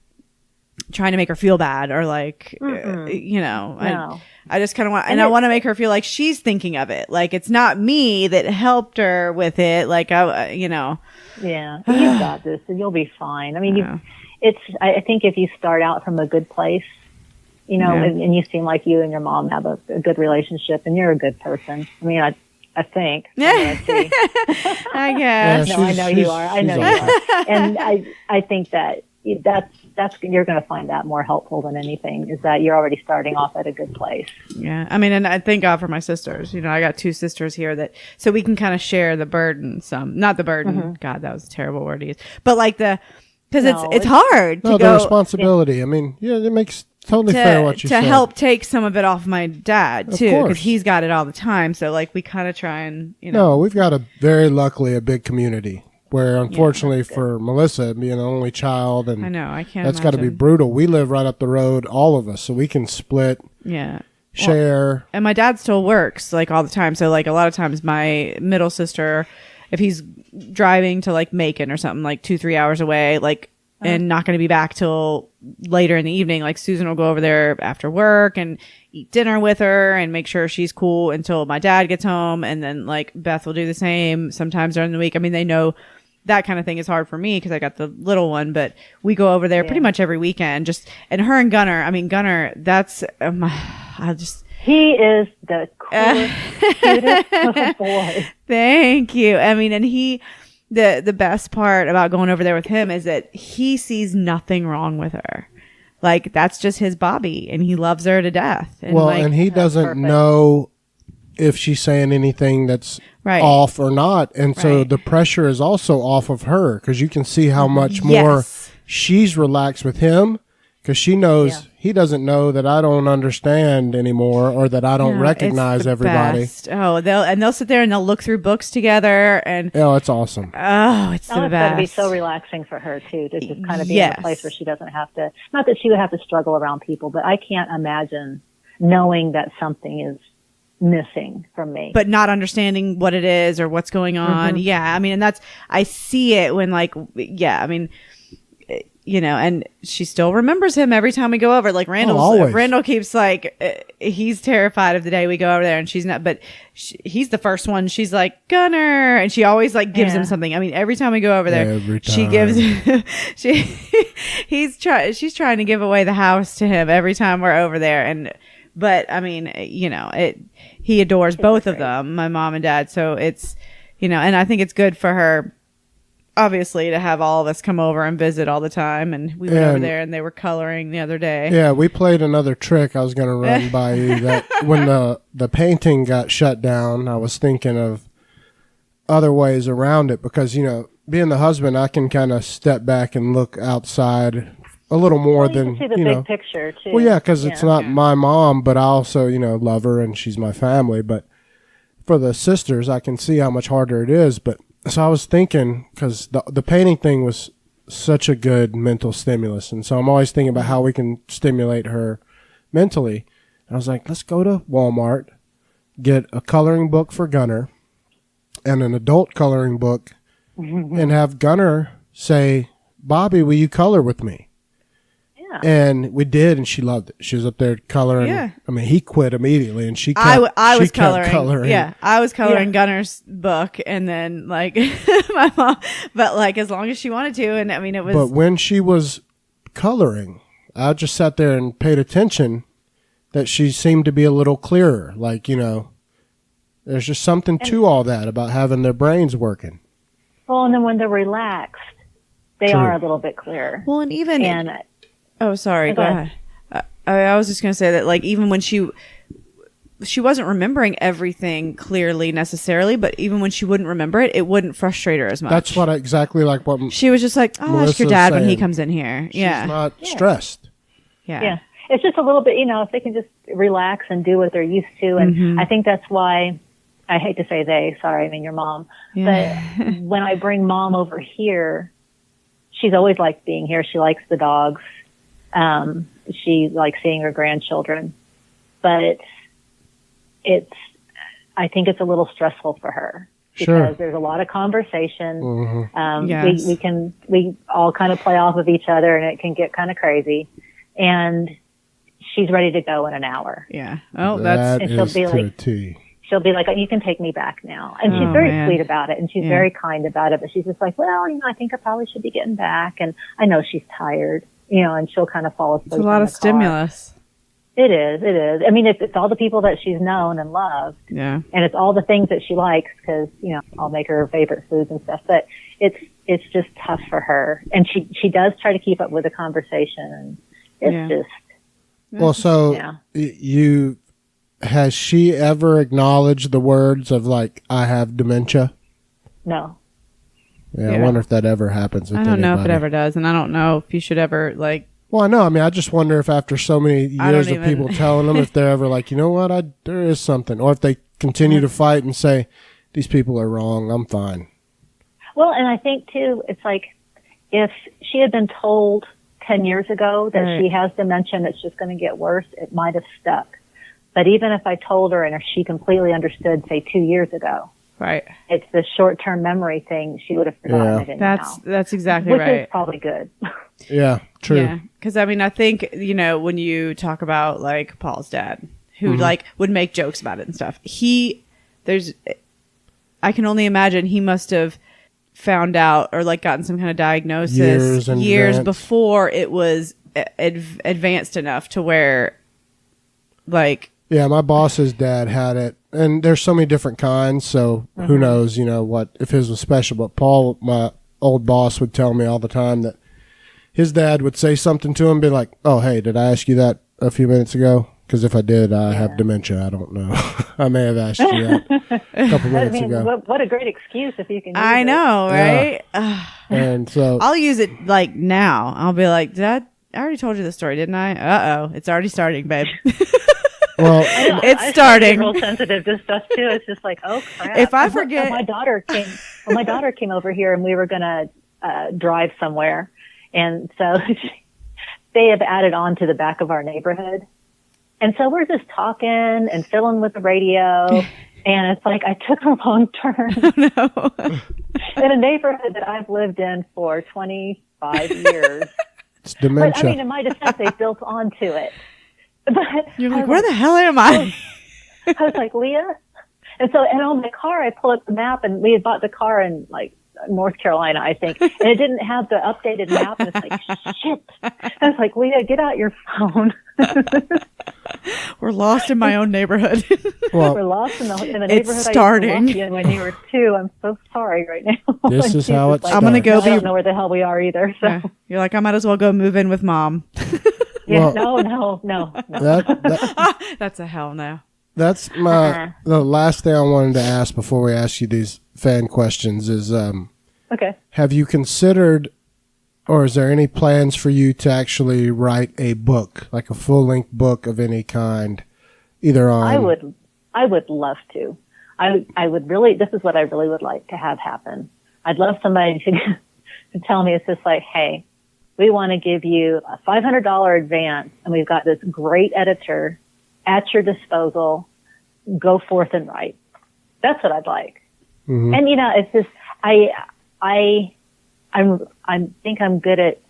trying to make her feel bad or like, No. I just kind of want, and I want to make her feel like she's thinking of it. Like it's not me that helped her with it. Like Yeah, you've got this, and you'll be fine. I mean, I think if you start out from a good place, you know, Yeah. and you seem like you and your mom have a good relationship, and you're a good person. I mean, I think. From what I see. I guess. No, I know you are. I know you are. And I think that's you're going to find that more helpful than anything, is that you're already starting off at a good place. Yeah. I mean, and I thank God for my sisters. You know, I got 2 sisters here so we can kind of share the burden not the burden. God, that was a terrible word to use. But like because it's hard to No, go. the responsibility. I mean, yeah, it makes totally fair what you said. To help take some of it off my dad too, course. because he's got it all the time. So like we kind of try and, you know. No, we've got very luckily a big community where unfortunately for Melissa being an only child, and I know, I can't that's got to be brutal. We live right up the road, all of us, so we can split, share. And my dad still works like all the time. So like a lot of times my middle sister, if he's driving to like Macon or something like 2-3 hours away, like, and not going to be back till later in the evening, like Susan will go over there after work and eat dinner with her and make sure she's cool until my dad gets home. And then like Beth will do the same sometimes during the week. I mean, they know that kind of thing is hard for me because I got the little one, but we go over there pretty much every weekend. And her and Gunner, that's he is the coolest, cutest little boy. Thank you. I mean, and the best part about going over there with him is that he sees nothing wrong with her. Like, that's just his Bobby, and he loves her to death. And and he doesn't know if she's saying anything that's off or not. And so the pressure is also off of her, because you can see how much more she's relaxed with him, because she knows he doesn't know that I don't understand anymore, or that I don't recognize everybody. Best. Oh, they'll sit there and they'll look through books together, and it's awesome. Oh, it's the best. It's going to be so relaxing for her too, to just kind of be in a place where she doesn't have to. Not that she would have to struggle around people, but I can't imagine knowing that something is missing from me, but not understanding what it is or what's going on. Yeah, I mean, and I see it when I mean, you know, and she still remembers him every time we go over. Like Randall keeps like, he's terrified of the day we go over there, and she's not, but he's the first one. She's like, Gunner, and she always like gives him something. I mean, every time we go over there, she gives, she's trying to give away the house to him every time we're over there. But I mean, you know, he adores both of them, my mom and dad. So it's, you know, and I think it's good for her, obviously, to have all of us come over and visit all the time. And we went over there and they were coloring the other day. Yeah, we played another trick I was going to run by you. That when the painting got shut down, I was thinking of other ways around it, because, you know, being the husband, I can kind of step back and look outside a little more than, you can see the big picture too. Well, yeah, because it's not my mom, but I also, you know, love her and she's my family. But for the sisters, I can see how much harder it is. But so I was thinking, because the painting thing was such a good mental stimulus, and so I'm always thinking about how we can stimulate her mentally. And I was like, let's go to Walmart, get a coloring book for Gunner and an adult coloring book, and have Gunner say, Bobby, will you color with me? And we did, and she loved it. She was up there coloring. Yeah. I mean, he quit immediately, and she kept, I was coloring. Yeah, I was coloring Gunner's book, and then, like, my mom, but, like, as long as she wanted to, and, I mean, it was... But when she was coloring, I just sat there and paid attention that she seemed to be a little clearer. Like, you know, there's just something to all that about having their brains working. Well, and then when they're relaxed, they are a little bit clearer. Well, and even... Oh, sorry. Go ahead. I was just going to say that, like, even when she wasn't remembering everything clearly necessarily, but even when she wouldn't remember it, it wouldn't frustrate her as much. That's what exactly like what she was just like, oh, ask your dad when he comes in here. She's not stressed. Yeah. It's just a little bit, you know, if they can just relax and do what they're used to. And I think that's why, I hate to say they, sorry, I mean your mom. Yeah. But when I bring mom over here, she's always liked being here. She likes the dogs. She likes seeing her grandchildren, but I think it's a little stressful for her because there's a lot of conversation. We all kind of play off of each other, and it can get kind of crazy, and she's ready to go in an hour. Yeah. Oh, and she'll be like, you can take me back now. And she's very sweet about it, and she's very kind about it, but she's just like, well, you know, I think I probably should be getting back, and I know she's tired. You know, and she'll kind of fall asleep. It's a lot of stimulus. It is. It is. I mean, it's all the people that she's known and loved. Yeah. And it's all the things that she likes because, you know, I'll make her favorite foods and stuff. But it's just tough for her. And she does try to keep up with the conversation. And it's just. Well, so has she ever acknowledged the words of like, I have dementia? No. Yeah, I wonder if that ever happens with I don't know if anybody. it ever does. And I don't know if you should ever like. Well, I know. I mean, I just wonder if after so many years of people telling them, if they're ever like, you know what, there is something. Or if they continue to fight and say, these people are wrong, I'm fine. Well, and I think, too, it's like if she had been told 10 years ago that she has dementia and it's just going to get worse, it might have stuck. But even if I told her and if she completely understood, say, 2 years ago, right, it's the short-term memory thing, she would have forgotten it anyhow. That's exactly which right. Which is probably good. Yeah, true. Yeah, because I mean, I think, you know, when you talk about like Paul's dad, who like would make jokes about it and stuff, I can only imagine he must have found out or like gotten some kind of diagnosis years before it was advanced enough to where like. Yeah, my boss's dad had it, and there's so many different kinds, so who knows, you know, what if his was special. But Paul, my old boss, would tell me all the time that his dad would say something to him, be like, oh, hey, did I ask you that a few minutes ago? Because if I did, I have dementia. I don't know. I may have asked you that a couple minutes ago. What a great excuse if you can use I know, right? Yeah. And so I'll use it like now. I'll be like, Dad, I already told you the story, didn't I? Uh-oh, it's already starting, babe. well, it's starting. I'm real sensitive to stuff too. It's just like, oh crap! If I forget, my daughter came over here, and we were gonna drive somewhere, and so they have added on to the back of our neighborhood, and so we're just talking and filling with the radio, and it's like I took a wrong turn in a neighborhood that I've lived in for 25 years. It's dementia. But I mean, in my defense, they built onto it. But you're like, where the hell am I? I was like, Leah? And on the car, I pull up the map, and we had bought the car in, like, North Carolina, I think. And it didn't have the updated map, and it's like, shit. I was like, Leah, get out your phone. We're lost in my own neighborhood. Well, we're lost in the neighborhood it's starting. I used to walk in when you were 2. I'm so sorry right now. This is how it's I'm going to go I don't know where the hell we are either. So. Yeah. You're like, I might as well go move in with Mom. Yeah, well, no. That's a hell no. That's the last thing I wanted to ask before we ask you these fan questions is, okay. Have you considered, or is there any plans for you to actually write a book, like a full-length book of any kind, either on? I would love to. I would really, this is what I really would like to have happen. I'd love somebody to tell me, it's just like, hey, we want to give you a $500 advance, and we've got this great editor at your disposal. Go forth and write. That's what I'd like. Mm-hmm. And you know, it's just I think I'm good at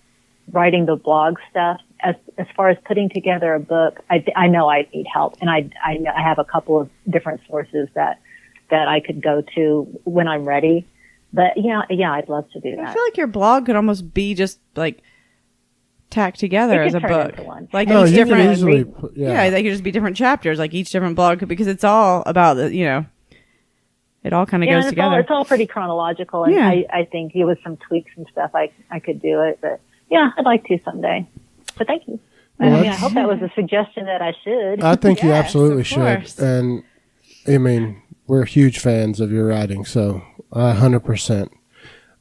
writing the blog stuff. As far as putting together a book, I know I need help, and I have a couple of different sources that I could go to when I'm ready. But yeah, I'd love to do that. I feel like your blog could almost be just like tacked together as a book. Like each different, they could just be different chapters, like each different blog could, because it's all about the, you know, it all kind of goes together. It's all pretty chronological, and I think with some tweaks and stuff, I could do it. But yeah, I'd like to someday. But thank you. Well, I hope that was a suggestion that I should. I think you absolutely should. And I mean, we're huge fans of your writing, so 100%.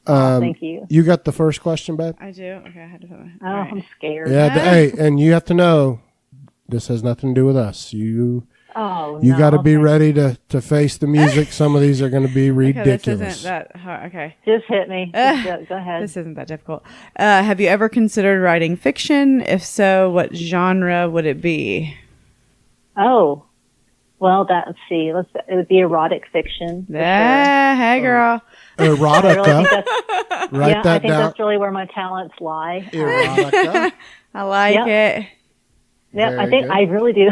Thank you. You got the first question, babe? I do. Okay, I had to put my. Right. I'm scared. Yeah, hey, and you have to know, this has nothing to do with us. You got to be ready to face the music. Some of these are going to be ridiculous. This isn't that hard. Okay. Just hit me. Go ahead. This isn't that difficult. Have you ever considered writing fiction? If so, what genre would it be? Oh, well, let's see. It would be erotic fiction. Yeah, sure. Hey, girl. Erotica. Write that I think down. that's really where my talents lie. Erotica. I like it. Yeah, I think good. I really do.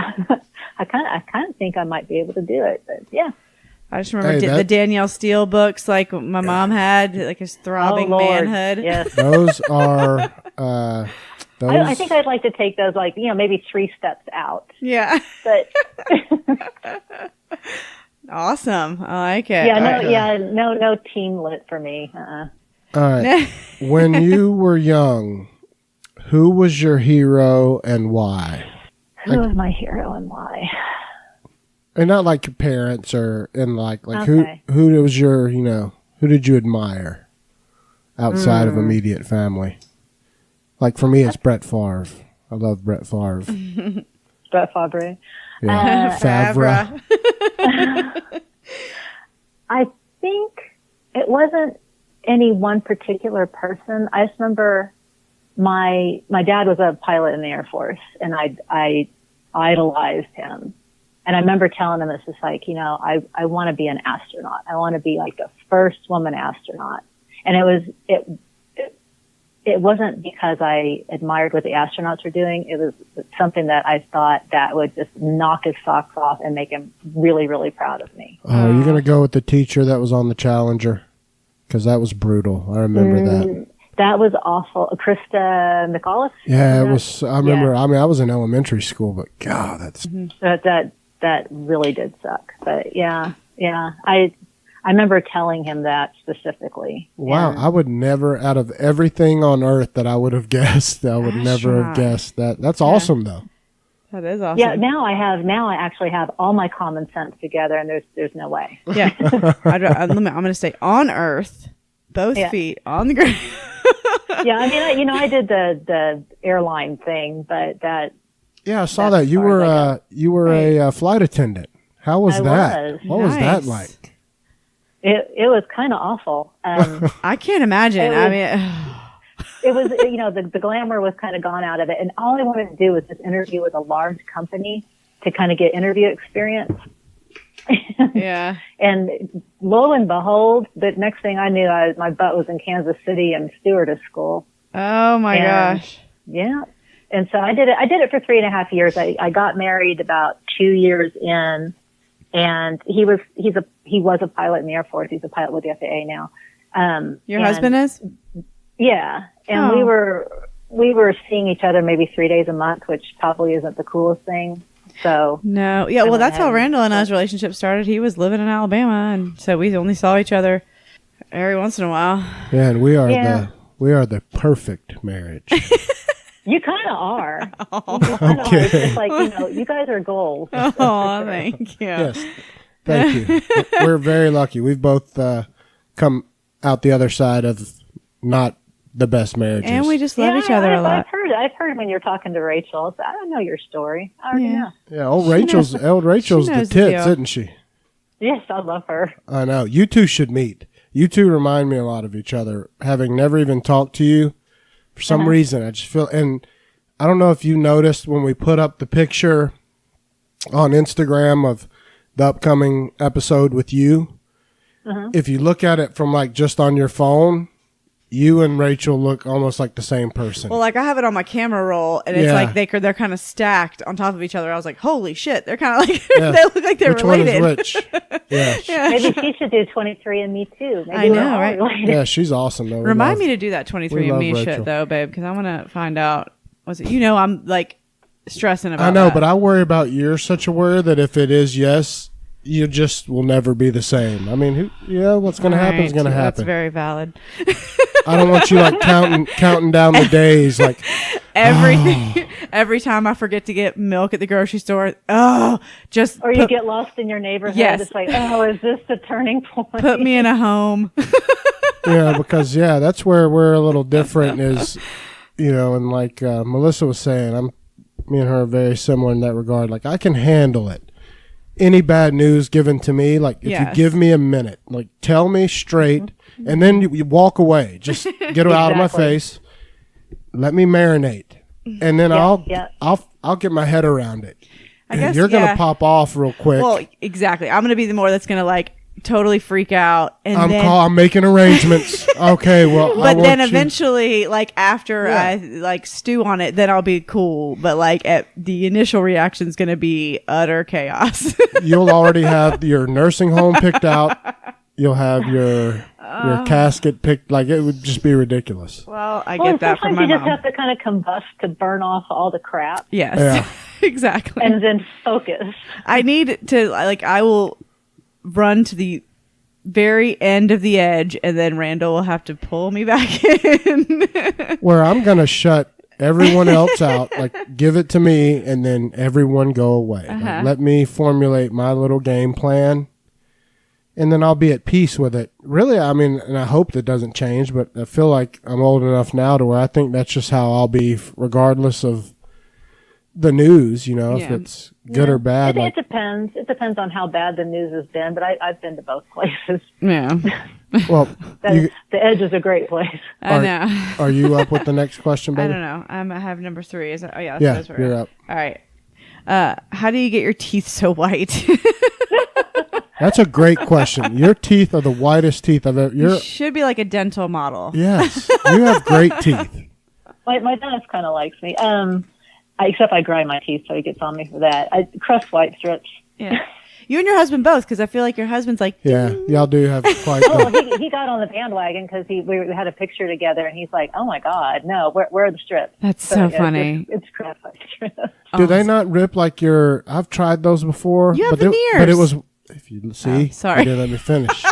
I kind of think I might be able to do it, but yeah. I just remember the Danielle Steele books, like my mom had, like his throbbing manhood. Yes. Those are I think I'd like to take those, like, maybe 3 steps out. Yeah. But awesome. I like it. No teen lit for me. All right. When you were young, who was your hero and why? Who was my hero and why? And not like your parents like okay. who was your, who did you admire outside of immediate family? Like for me, it's Brett Favre. I love Brett Favre. Brett Favre. Yeah. Favre. I think it wasn't any one particular person. I just remember my dad was a pilot in the Air Force, and I idolized him. And I remember telling him, it's just like, I want to be an astronaut. I want to be like the first woman astronaut. And it wasn't because I admired what the astronauts were doing. It was something that I thought that would just knock his socks off and make him really, really proud of me. Oh, you're going to go with the teacher that was on the Challenger? Because that was brutal. I remember that. That was awful. Krista McAuliffe? Yeah, it was. I remember. Yeah. I mean, I was in elementary school, but God, that's... That really did suck. But yeah. I remember telling him that specifically. Wow, I would never, out of everything on earth that I would have guessed, I would never have guessed that. That's awesome, though. That is awesome. Yeah, now I actually have all my common sense together, and there's no way. Yeah, I'm going to stay on Earth, both feet on the ground. Yeah, I mean, I did the airline thing, but that. Yeah, I saw that. You were a flight attendant. How was that? What was that like? It was kind of awful. I can't imagine. It was, the glamour was kind of gone out of it. And all I wanted to do was just interview with a large company to kind of get interview experience. Yeah. And lo and behold, the next thing I knew, my butt was in Kansas City and stewardess school. Oh my gosh. Yeah. And so I did it for 3.5 years. I got married about 2 years in, and he was a pilot in the Air Force. He's a pilot with the FAA now. Your husband is? Yeah. And we were seeing each other maybe 3 days a month, which probably isn't the coolest thing. So no. Yeah, well, that's how Randal and I's relationship started. He was living in Alabama, and so we only saw each other every once in a while. Yeah, and we are the perfect marriage. You kind of are. Okay. It's just like, you guys are gold. Oh, thank you. Yes. Thank you. We're very lucky. We've both come out the other side of not the best marriages. And we just love each other a lot. I've heard when you're talking to Rachel. I don't know your story. I already know. Yeah, old Rachel's the tits, isn't she? Yes, I love her. I know. You two should meet. You two remind me a lot of each other. Having never even talked to you, for some reason, I just feel, and I don't know if you noticed when we put up the picture on Instagram of the upcoming episode with you, if you look at it from like just on your phone, you and Rachel look almost like the same person. Well, like I have it on my camera roll, and it's like they're kind of stacked on top of each other. I was like, holy shit, they're kind of like, they look like they're related. Which one is which? Yeah. Maybe she should do 23andMe too. Maybe I know, right? Related. Yeah, she's awesome though. Remind me to do that 23andMe shit though, babe, because I want to find out. I'm like stressing about. I know, that. but I worry about you're such a worry that if it is yes, you just will never be the same. I mean, what's going to happen is going to happen. That's very valid. I don't want you like counting down the days like every time I forget to get milk at the grocery store. You get lost in your neighborhood. Yes. It's like, is this the turning point? Put me in a home. Yeah, because that's where we're a little different is, and like Melissa was saying, me and her are very similar in that regard. Like I can handle it. Any bad news given to me, like if you give me a minute, like tell me straight, and then you walk away. Just get it out of my face. Let me marinate, and then I'll get my head around it. I guess you're gonna pop off real quick. Well, exactly. I'm gonna be the more that's gonna like totally freak out, and I'm making arrangements. Okay, well, but then eventually, like after I like stew on it, then I'll be cool. But like the initial reaction is gonna be utter chaos. You'll already have your nursing home picked out. You'll have your your casket picked. Like, it would just be ridiculous. Well, I get that from my sometimes you mom. just have to kind of combust to burn off all the crap. Yes, Yeah. exactly. And then focus. I need to, like, I will run to the very end of the edge, and then Randall will have to pull me back in. Where I'm going to shut everyone else out, like, give it to me, and then everyone go away. Like, let me formulate my little game plan, and then I'll be at peace with it. Really, I mean, and I hope that doesn't change, but I feel like I'm old enough now to where I think that's just how I'll be, regardless of the news, you know, if it's good or bad. It depends. It depends on how bad the news has been, but I've been to both places. Yeah. Well, The Edge is a great place. I know. Are you up with the next question, baby? I don't know. I have number 3. Is it? Oh, yeah. Yeah, That's where you're up. All right. How do you get your teeth so white? That's a great question. Your teeth are the whitest teeth I've ever. You should be like a dental model. Yes, you have great teeth. My dentist kind of likes me. Except I grind my teeth, so he gets on me for that. I crust white strips. Yeah. You and your husband both, because I feel like your husband's like, Yeah, y'all do have quite. He got on the bandwagon because we had a picture together, and he's like, "Oh my God, no! Where are the strips?" That's so funny. It's crust white strips. Do they not rip like your? I've tried those before. You have but veneers. But it was. If you see, sorry. you didn't let me finish.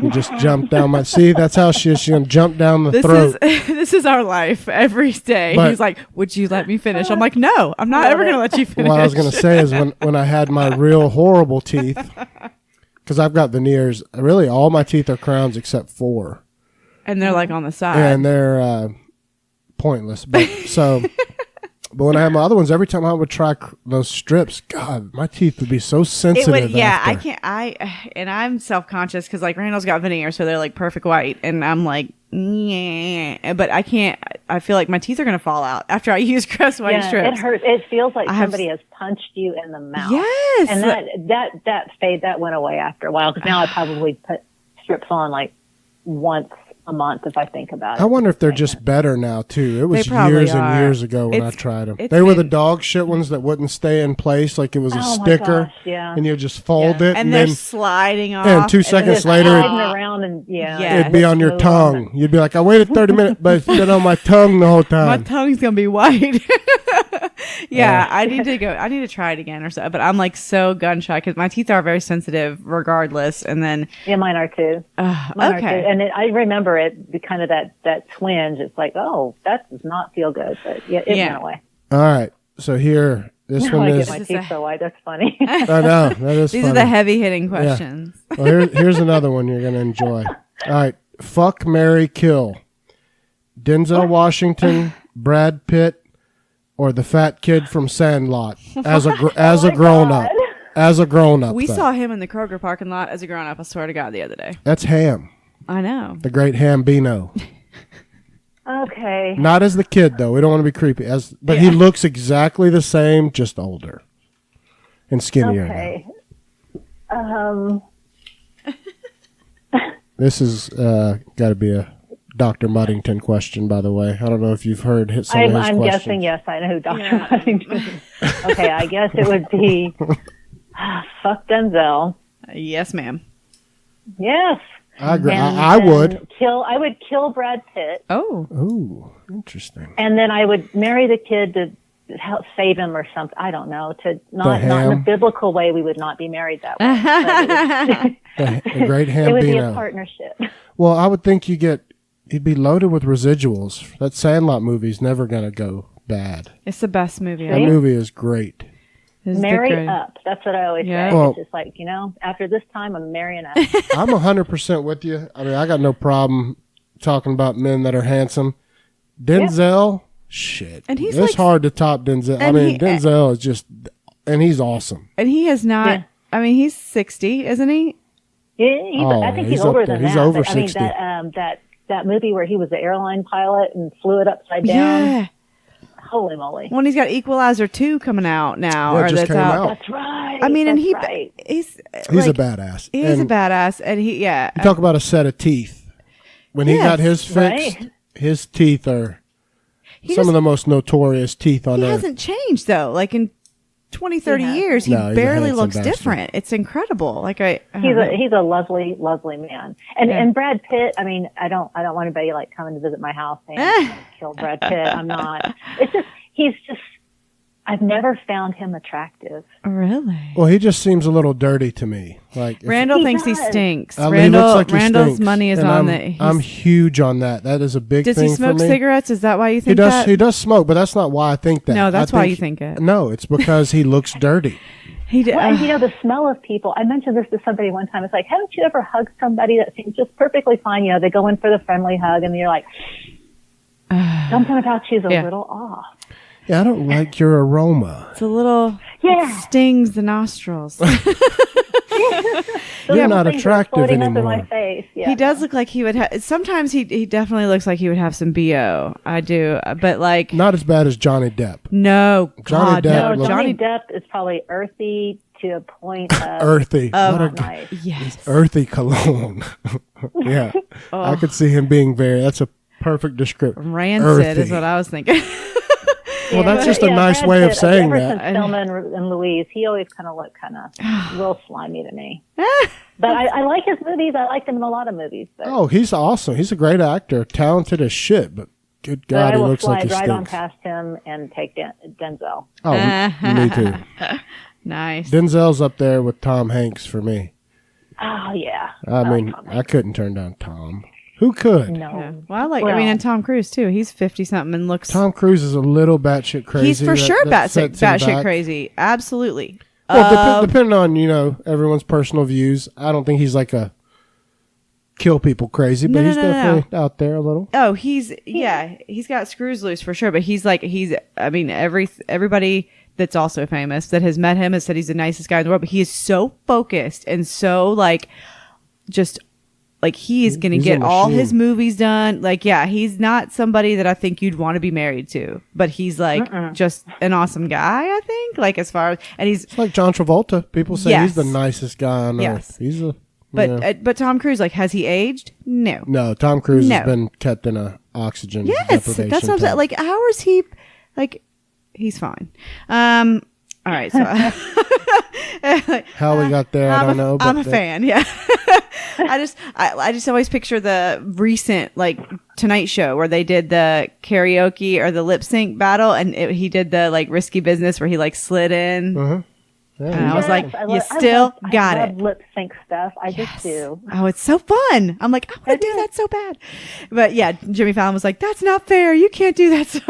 You just jumped down my. See, that's how she is. She's gonna jump down the throat. This is our life every day. But- He's like, "Would you let me finish?" I'm like, "No, I'm not ever gonna let you finish." What I was gonna say is when I had my real horrible teeth, because I've got veneers. Really, all my teeth are crowns except 4, and they're like on the side. and they're pointless. But so. But when I had my other ones, every time I would try those strips, God, my teeth would be so sensitive. It would, yeah, after. and I'm self-conscious because like Randall's got veneers, so they're like perfect white, and I'm like, yeah, but I can't. I feel like my teeth are gonna fall out after I use crust white strips. It hurts. It feels like somebody has punched you in the mouth. Yes, and that went away after a while because now I probably put strips on like once a month if I think about it. I wonder if they're just better now too. It was years and years ago when I tried them. They were the dog shit ones that wouldn't stay in place, like it was a sticker, gosh, yeah. and you just fold it, and then they're sliding off. and 2 seconds later, sliding around and it'd be on your tongue. You'd be like, I waited 30 minutes, but it's been on my tongue the whole time. My tongue's gonna be white. I need to go. I need to try it again or so. But I'm like so gun shy because my teeth are very sensitive, regardless. And then mine are too. Mine are too. And I remember it be kind of that twinge. It's like, oh, that does not feel good, but it went away. All right, so here this one I is. get my teeth so white. That's funny. I know that is. These funny. are the heavy hitting questions. Yeah. Well, here's another one you're gonna enjoy. All right, fuck, marry, kill. Denzel Washington, Brad Pitt, or the fat kid from Sandlot as a grown up. As a grown up, we saw him in the Kroger parking lot as a grown up. I swear to God, the other day. That's Ham. I know. The great Hambino. Okay. Not as the kid though. We don't want to be creepy. But he looks exactly the same, just older and skinnier. Okay. This is got to be a Dr. Muddington question, by the way. I don't know if you've heard some of his I'm questions. guessing yes. I know who Dr. Muddington is. Okay, I guess it would be fuck Denzel. Yes, ma'am. Yes. I agree. And I would. I would kill Brad Pitt. Oh. Ooh, interesting. And then I would marry the kid to help save him or something. I don't know. Not in a biblical way. We would not be married that way. The great Hambino. It would be a partnership. Well, I would think you'd be loaded with residuals. That Sandlot movie's never gonna go bad. It's the best movie. That movie is great. Marry up. That's what I always say. Well, it's just like, after this time, I'm marrying up. I'm 100% with you. I mean, I got no problem talking about men that are handsome. Denzel, shit. And he's it's hard to top Denzel. I mean, Denzel is just, and he's awesome. And he has not, I mean, he's 60, isn't he? I think he's older than that. He's over 60. I mean, that movie where he was the airline pilot and flew it upside down. Yeah. Holy moly. When he's got Equalizer 2 coming out now. Yeah, or it just that's came out. That's right. I mean, he's a badass. He is a badass. And you talk about a set of teeth. When he got his fixed, his teeth are some of the most notorious teeth on earth. He hasn't changed, though. Like in 20, 30 years, he No, he's a barely handsome looks bastard. different. It's incredible. Like He's a lovely, lovely man. And Yeah. and Brad Pitt, I mean, I don't want anybody like coming to visit my house saying I'm gonna kill Brad Pitt. I'm not. It's just I've never found him attractive. Really? Well, he just seems a little dirty to me. Like Randall He thinks he does. stinks. he looks Randall, like he Randall's stinks. money is And on I'm huge on that. That is a big Does thing he smoke for me. cigarettes? Is that why you He think does. that? He does smoke, but that's not why I think that. No, that's I why you think it. No, it's because he looks dirty. He did. Well, and you know, the smell of people. I mentioned this to somebody one time. It's like, haven't you ever hugged somebody that seems just perfectly fine? You know, they go in for the friendly hug, and you're like, something about you is a Yeah. little off. Yeah, I don't like your aroma. It's a little. Yeah. It stings the nostrils. Those You're little not things are attractive floating up in anymore. my face. Yeah. He does look like he would have. Sometimes he definitely looks like he would have some BO. I do, but like Not as bad as Johnny Depp. no, Johnny God, Depp no, looks- Johnny Johnny. Depp is probably earthy to a point of Earthy. Oh, What a nice. Yes. earthy cologne. Yeah. I could see him being that's a perfect description. Rancid is what I was thinking. Well, that's but, just a nice Brad way of Pitt, saying ever that. Since Thelma and Louise, he always kind of looked kind of a little slimy to me. But I like his movies. I liked him in a lot of movies. But, Oh, he's awesome. He's a great actor, talented as shit, but good but God, I he will looks like slide he right on stinks. past him and take Denzel. Oh, me too. Nice. Denzel's up there with Tom Hanks for me. Oh yeah. I mean, like Tom I couldn't turn down Tom. Who could? No. Yeah. Well, I Well- mean, and Tom Cruise too. He's 50 something and looks. Tom Cruise is a little batshit crazy. he's for sure that sets him batshit back. crazy. Absolutely. Well, depending on everyone's personal views, I don't think he's like a kill people crazy, but No, he's no, no, definitely out there a little. Oh, he's got screws loose for sure. But he's I mean, everybody that's also famous that has met him has said he's the nicest guy in the world. But he is so focused and so like, just like he is going to He's get a all machine. his movies done. Like, yeah, he's not somebody that I think you'd want to be married to, but he's like just an awesome guy. I think like as far as and he's It's like John Travolta. People say Yes. he's the nicest guy on Yes. earth. He's a but Tom Cruise, like, has he aged? No. no. Tom Cruise No. has been kept in a oxygen Yes, deprivation that's what I'm saying. tank. Like, how is he? Like, he's fine. All right, so How we got there, I don't know. But I'm a fan. Yeah, I just always picture the recent like Tonight Show where they did the karaoke or the lip sync battle, and he did the like risky business where he like slid in. Uh-huh. Yeah, And I was like, I you still got I it. love lip sync stuff. I just do. Oh, it's so fun. I'm like, I want to do that so bad. But yeah, Jimmy Fallon was like, that's not fair. You can't do that. So,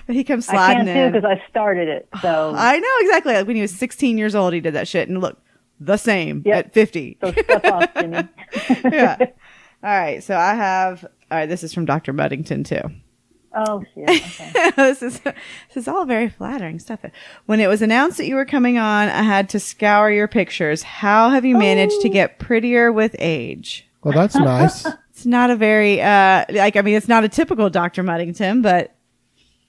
but he comes I sliding can in. too because I started it. So I know exactly. Like when he was 16 years old, he did that shit and look the same Yep. at 50. so step off, Jimmy. Yeah. All right. So I have, all right, this is from Dr. Buddington too. Oh shit. Okay. this is all very flattering stuff. When it was announced that you were coming on, I had to scour your pictures. How have you managed to get prettier with age? well, that's nice. It's not a very it's not a typical Dr. Muddington, but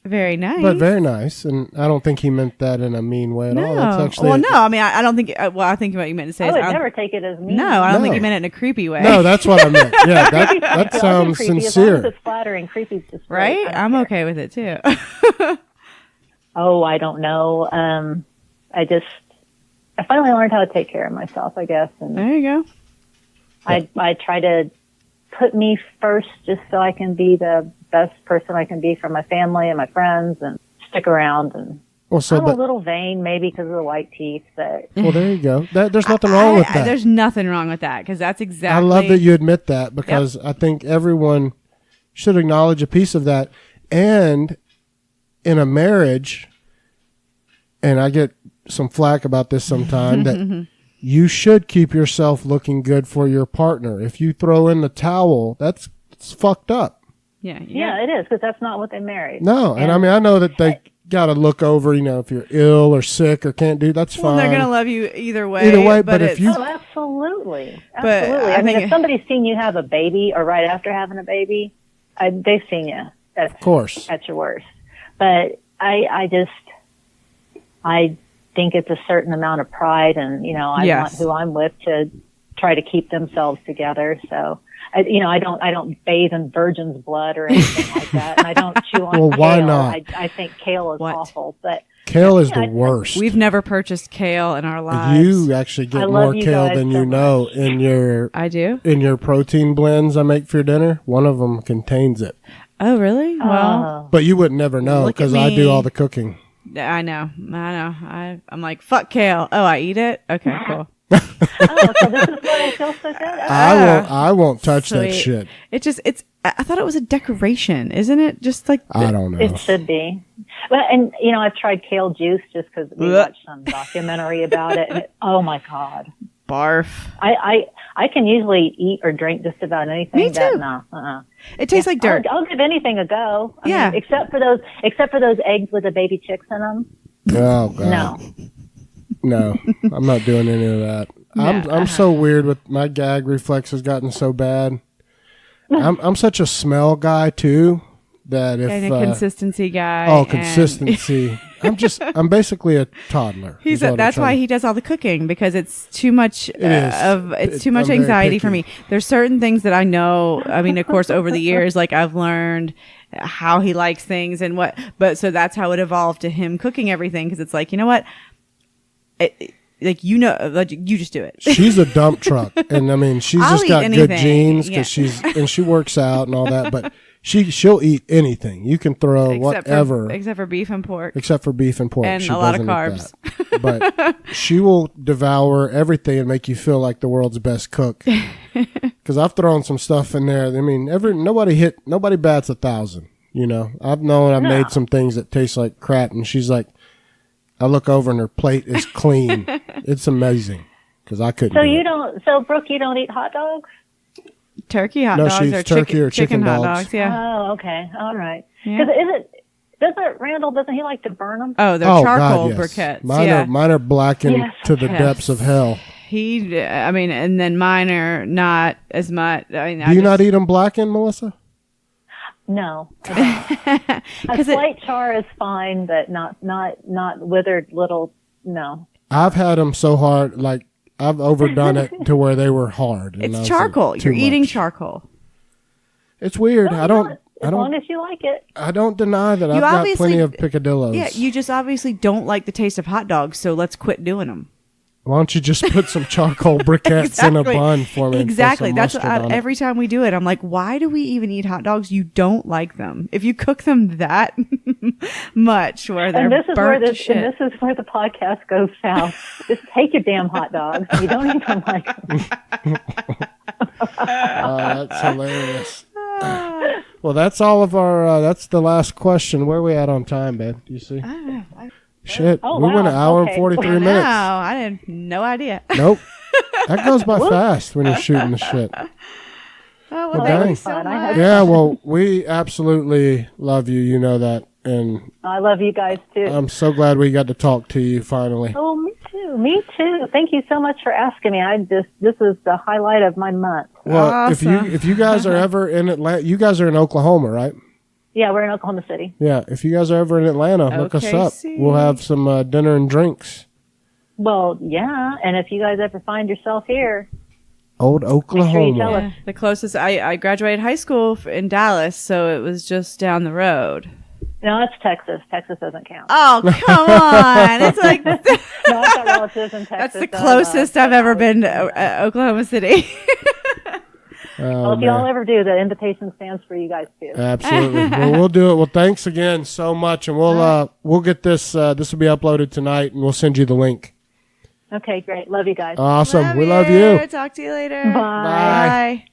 very nice. But very nice, and I don't think he meant that in a mean way at all. That's actually well, no. I mean, I don't think. I think what you meant to say I is, would I don't- never take it as mean. no, I don't think No. you meant it in a creepy way. no, that's what I meant. Yeah, that I'll do sounds creepy. As long as sincere. it's flattering, creepy's just great. right? I don't I'm care. okay with it too. Oh, I don't know. I finally learned how to take care of myself, I guess, and There you go. I try to put me first just so I can be the best person I can be for my family and my friends and stick around. And Well, so I'm a but little vain maybe because of the white teeth, but well, there you go. There's nothing wrong with that. There's nothing wrong with that because that's exactly. I love that you admit that because I think everyone should acknowledge a piece of that. And in a marriage, and I get some flack about this sometime, that you should keep yourself looking good for your partner. If you throw in the towel, it's fucked up. Yeah. yeah, it is because that's not what they married. No, and I mean, I know that they got to look over, if you're ill or sick or can't do, that's Well, fine. they're gonna love you either way. Either way, but if it's- you- Oh, absolutely. But Absolutely. I I mean, think- if somebody's seen you have a baby or right after having a baby, they've seen you. Of course. At your worst. But I think it's a certain amount of pride and, I Yes. want who I'm with to try to keep themselves together. So, I don't bathe in virgin's blood or anything like that. And I don't chew on Well, kale. why not? I think kale is What? awful, but Kale is the worst. We've never purchased kale in our lives. You actually get more kale than you know in your. I do? In your protein blends I make for your dinner. One of them contains it. Oh, really? Well, but you would never know because I do all the cooking. I know. I'm like, fuck kale. Oh, I eat it? Okay, cool. So this is why I feel so good. I won't touch that shit. I thought it was a decoration, isn't it? Just like I don't know. It should be. Well, and I've tried kale juice just because we watched some documentary about it. And oh my god, barf! I can usually eat or drink just about anything. Me too. It tastes like dirt. I'll give anything a go. I mean, except for those eggs with the baby chicks in them. Oh god. No, I'm not doing any of that. I'm so weird with my gag reflex has gotten so bad. I'm such a smell guy too that if and a consistency guy. Oh, consistency. I'm basically a toddler. That's why he does all the cooking because it's too much it's too much anxiety for me. There's certain things that I know. I mean, of course, over the years, like I've learned how he likes things and so that's how it evolved to him cooking everything because it's like, you know what? You just do it. She's a dump truck, and I mean, she's just got good genes because she works out and all that. But she'll eat anything. You can throw whatever, except for beef and pork. And she a lot of carbs. But she will devour everything and make you feel like the world's best cook. Because I've thrown some stuff in there. I mean, nobody bats 1,000. I've made some things that taste like crap, and she's like. I look over and her plate is clean. It's amazing because I couldn't. So Brooke, you don't eat hot dogs? Turkey hot dogs or turkey or chicken hot dogs. dogs? Yeah. Oh, okay, all right. Yeah. Randall? Doesn't he like to burn them? Oh, they're charcoal briquettes. Mine are blackened to the depths of hell. And then mine are not as much. Do you not eat them blackened, Melissa? No, a slight char is fine, but not withered little. No, I've had them so hard, like I've overdone it to where they were hard. It's charcoal. You're eating charcoal. It's weird. As long as you like it. I don't deny that I've got plenty of picadillos. Yeah, you just obviously don't like the taste of hot dogs, so let's quit doing them. Why don't you just put some charcoal briquettes in a bun for me? Exactly. That's every time we do it. I'm like, why do we even eat hot dogs? You don't like them. If you cook them that much, where they're burnt to shit. And this is where the podcast goes south. Just take your damn hot dogs. You don't even like them. That's hilarious. Well, that's all of our. That's the last question. Where are we at on time, babe? Do you see? Shit, we went an hour and 43 minutes. Wow, I had no idea. Nope. That goes by fast when you're shooting the shit. Oh, well, thank you so much. Yeah, well, we absolutely love you. You know that. And I love you guys, too. I'm so glad we got to talk to you finally. Oh, me too. Me too. Thank you so much for asking me. This is the highlight of my month. Well, awesome. if you guys are ever in Atlanta, you guys are in Oklahoma, right? Yeah, we're in Oklahoma City. Yeah, if you guys are ever in Atlanta, look us up. We'll have some dinner and drinks. Well, yeah, and if you guys ever find yourself here, old Oklahoma. make sure you tell us. The closest I graduated high school in Dallas, so it was just down the road. No, it's Texas. Texas doesn't count. Oh, come on! It's like no, I've got relatives in Texas. That's the closest I've ever been to Oklahoma City. Well, if y'all ever do, the invitation stands for you guys too. Absolutely. Well, we'll do it. Well, thanks again so much, and we'll get this. This will be uploaded tonight, and we'll send you the link. Okay, great. Love you guys. Awesome. We love you. Talk to you later. Bye.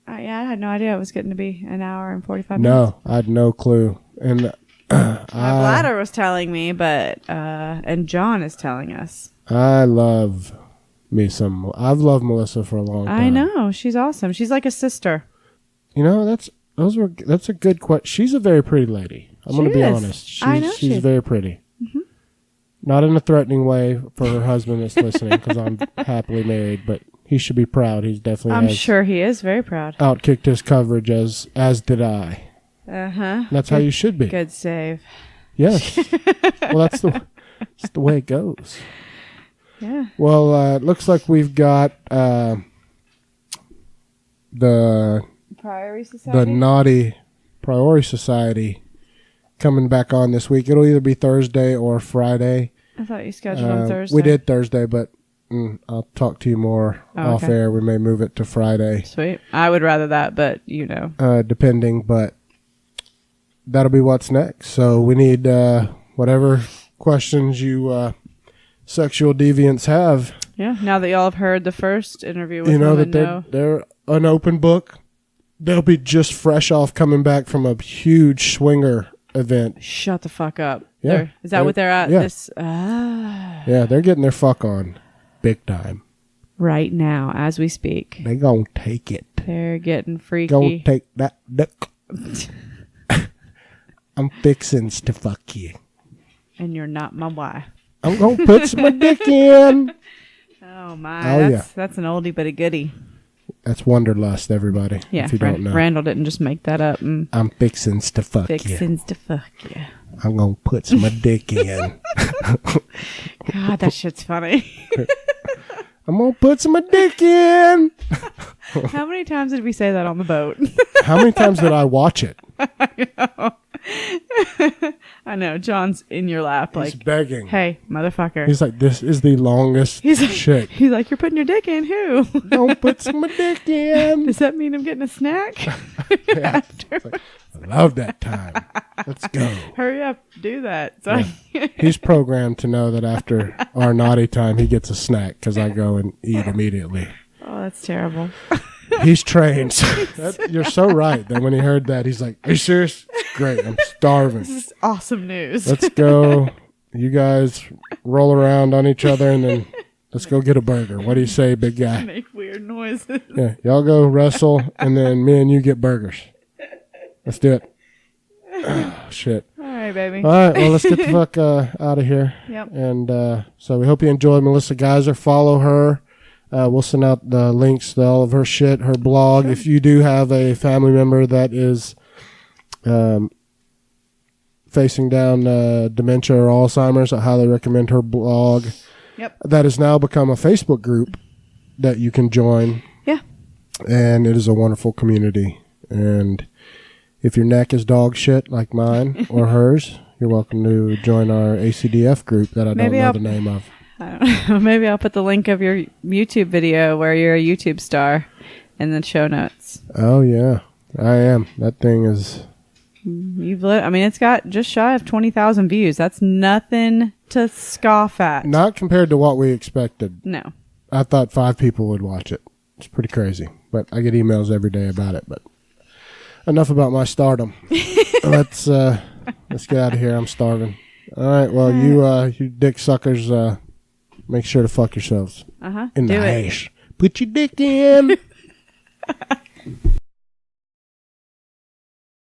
Bye. Yeah, I had no idea it was getting to be an hour and 45 minutes. No, I had no clue. And my bladder was telling me, but and John is telling us. I've loved Melissa for a long time. I know. She's awesome. She's like a sister. You know, that's a good question. She's a very pretty lady. I'm going to be honest. I know she's very pretty. Mm-hmm. Not in a threatening way for her husband that's listening, because I'm happily married, but he should be proud. He's definitely. I'm sure he is very proud. Outkicked his coverage as did I. That's how you should be. Good save. Yes. Well, that's the way it goes. Yeah. Well, it looks like we've got the Priory Society. The naughty Priority Society coming back on this week. It'll either be Thursday or Friday. I thought you scheduled on Thursday. We did Thursday, but I'll talk to you more off okay. air. We may move it to Friday. Sweet. I would rather that, but depending, but that'll be what's next. So we need whatever questions you sexual deviants have. Yeah. Now that y'all have heard the first interview with that they're an open book. They'll be just fresh off coming back from a huge swinger event. Shut the fuck up. Yeah. Is that what they're at? Yeah. Yeah, they're getting their fuck on big time. Right now, as we speak. They gonna take it. They're getting freaky. Gonna take that dick. I'm fixins to fuck you. And you're not my wife. I'm gonna put my dick in. Oh my. That's an oldie but a goodie. That's Wanderlust, everybody. Yeah, if you don't know. Randal didn't just make that up. I'm fixins to fuck you. Fixins to fuck you. I'm gonna put my dick in. God, that shit's funny. I'm gonna put my dick in. How many times did we say that on the boat? How many times did I watch it? I know. John's in your lap, He's like begging. Hey, motherfucker. He's like, this is the longest shit. He's like, you're putting your dick in. Who? Don't put my dick in. Does that mean I'm getting a snack? Yeah. Like, I love that time. Let's go. Hurry up, do that. So He's programmed to know that after our naughty time, he gets a snack because I go and eat immediately. Oh, that's terrible. He's trained. You're so right. That when he heard that, he's like, "Are you serious? Great, I'm starving. This is awesome news. Let's go. You guys roll around on each other and then let's go get a burger. What do you say, big guy? Make weird noises. Yeah, y'all go wrestle and then me and you get burgers. Let's do it. Oh, shit. All right, baby. All right, well, let's get the fuck out of here. Yep. And so we hope you enjoyed Melissa Geiser. Follow her. We'll send out the links to all of her shit, her blog. Sure. If you do have a family member that is facing down dementia or Alzheimer's, I highly recommend her blog. Yep. That has now become a Facebook group that you can join. Yeah. And it is a wonderful community. And if your neck is dog shit like mine or hers, you're welcome to join our ACDF group that I don't know the name of. I don't know. Maybe I'll put the link of your YouTube video where you're a YouTube star in the show notes. Oh, yeah. I am. That thing is... it's got just shy of 20,000 views. That's nothing to scoff at. Not compared to what we expected. No. I thought 5 people would watch it. It's pretty crazy. But I get emails every day about it. But enough about my stardom. Let's get out of here. I'm starving. All right. Well, you dick suckers... make sure to fuck yourselves. Uh-huh. In the ass. Put your dick in.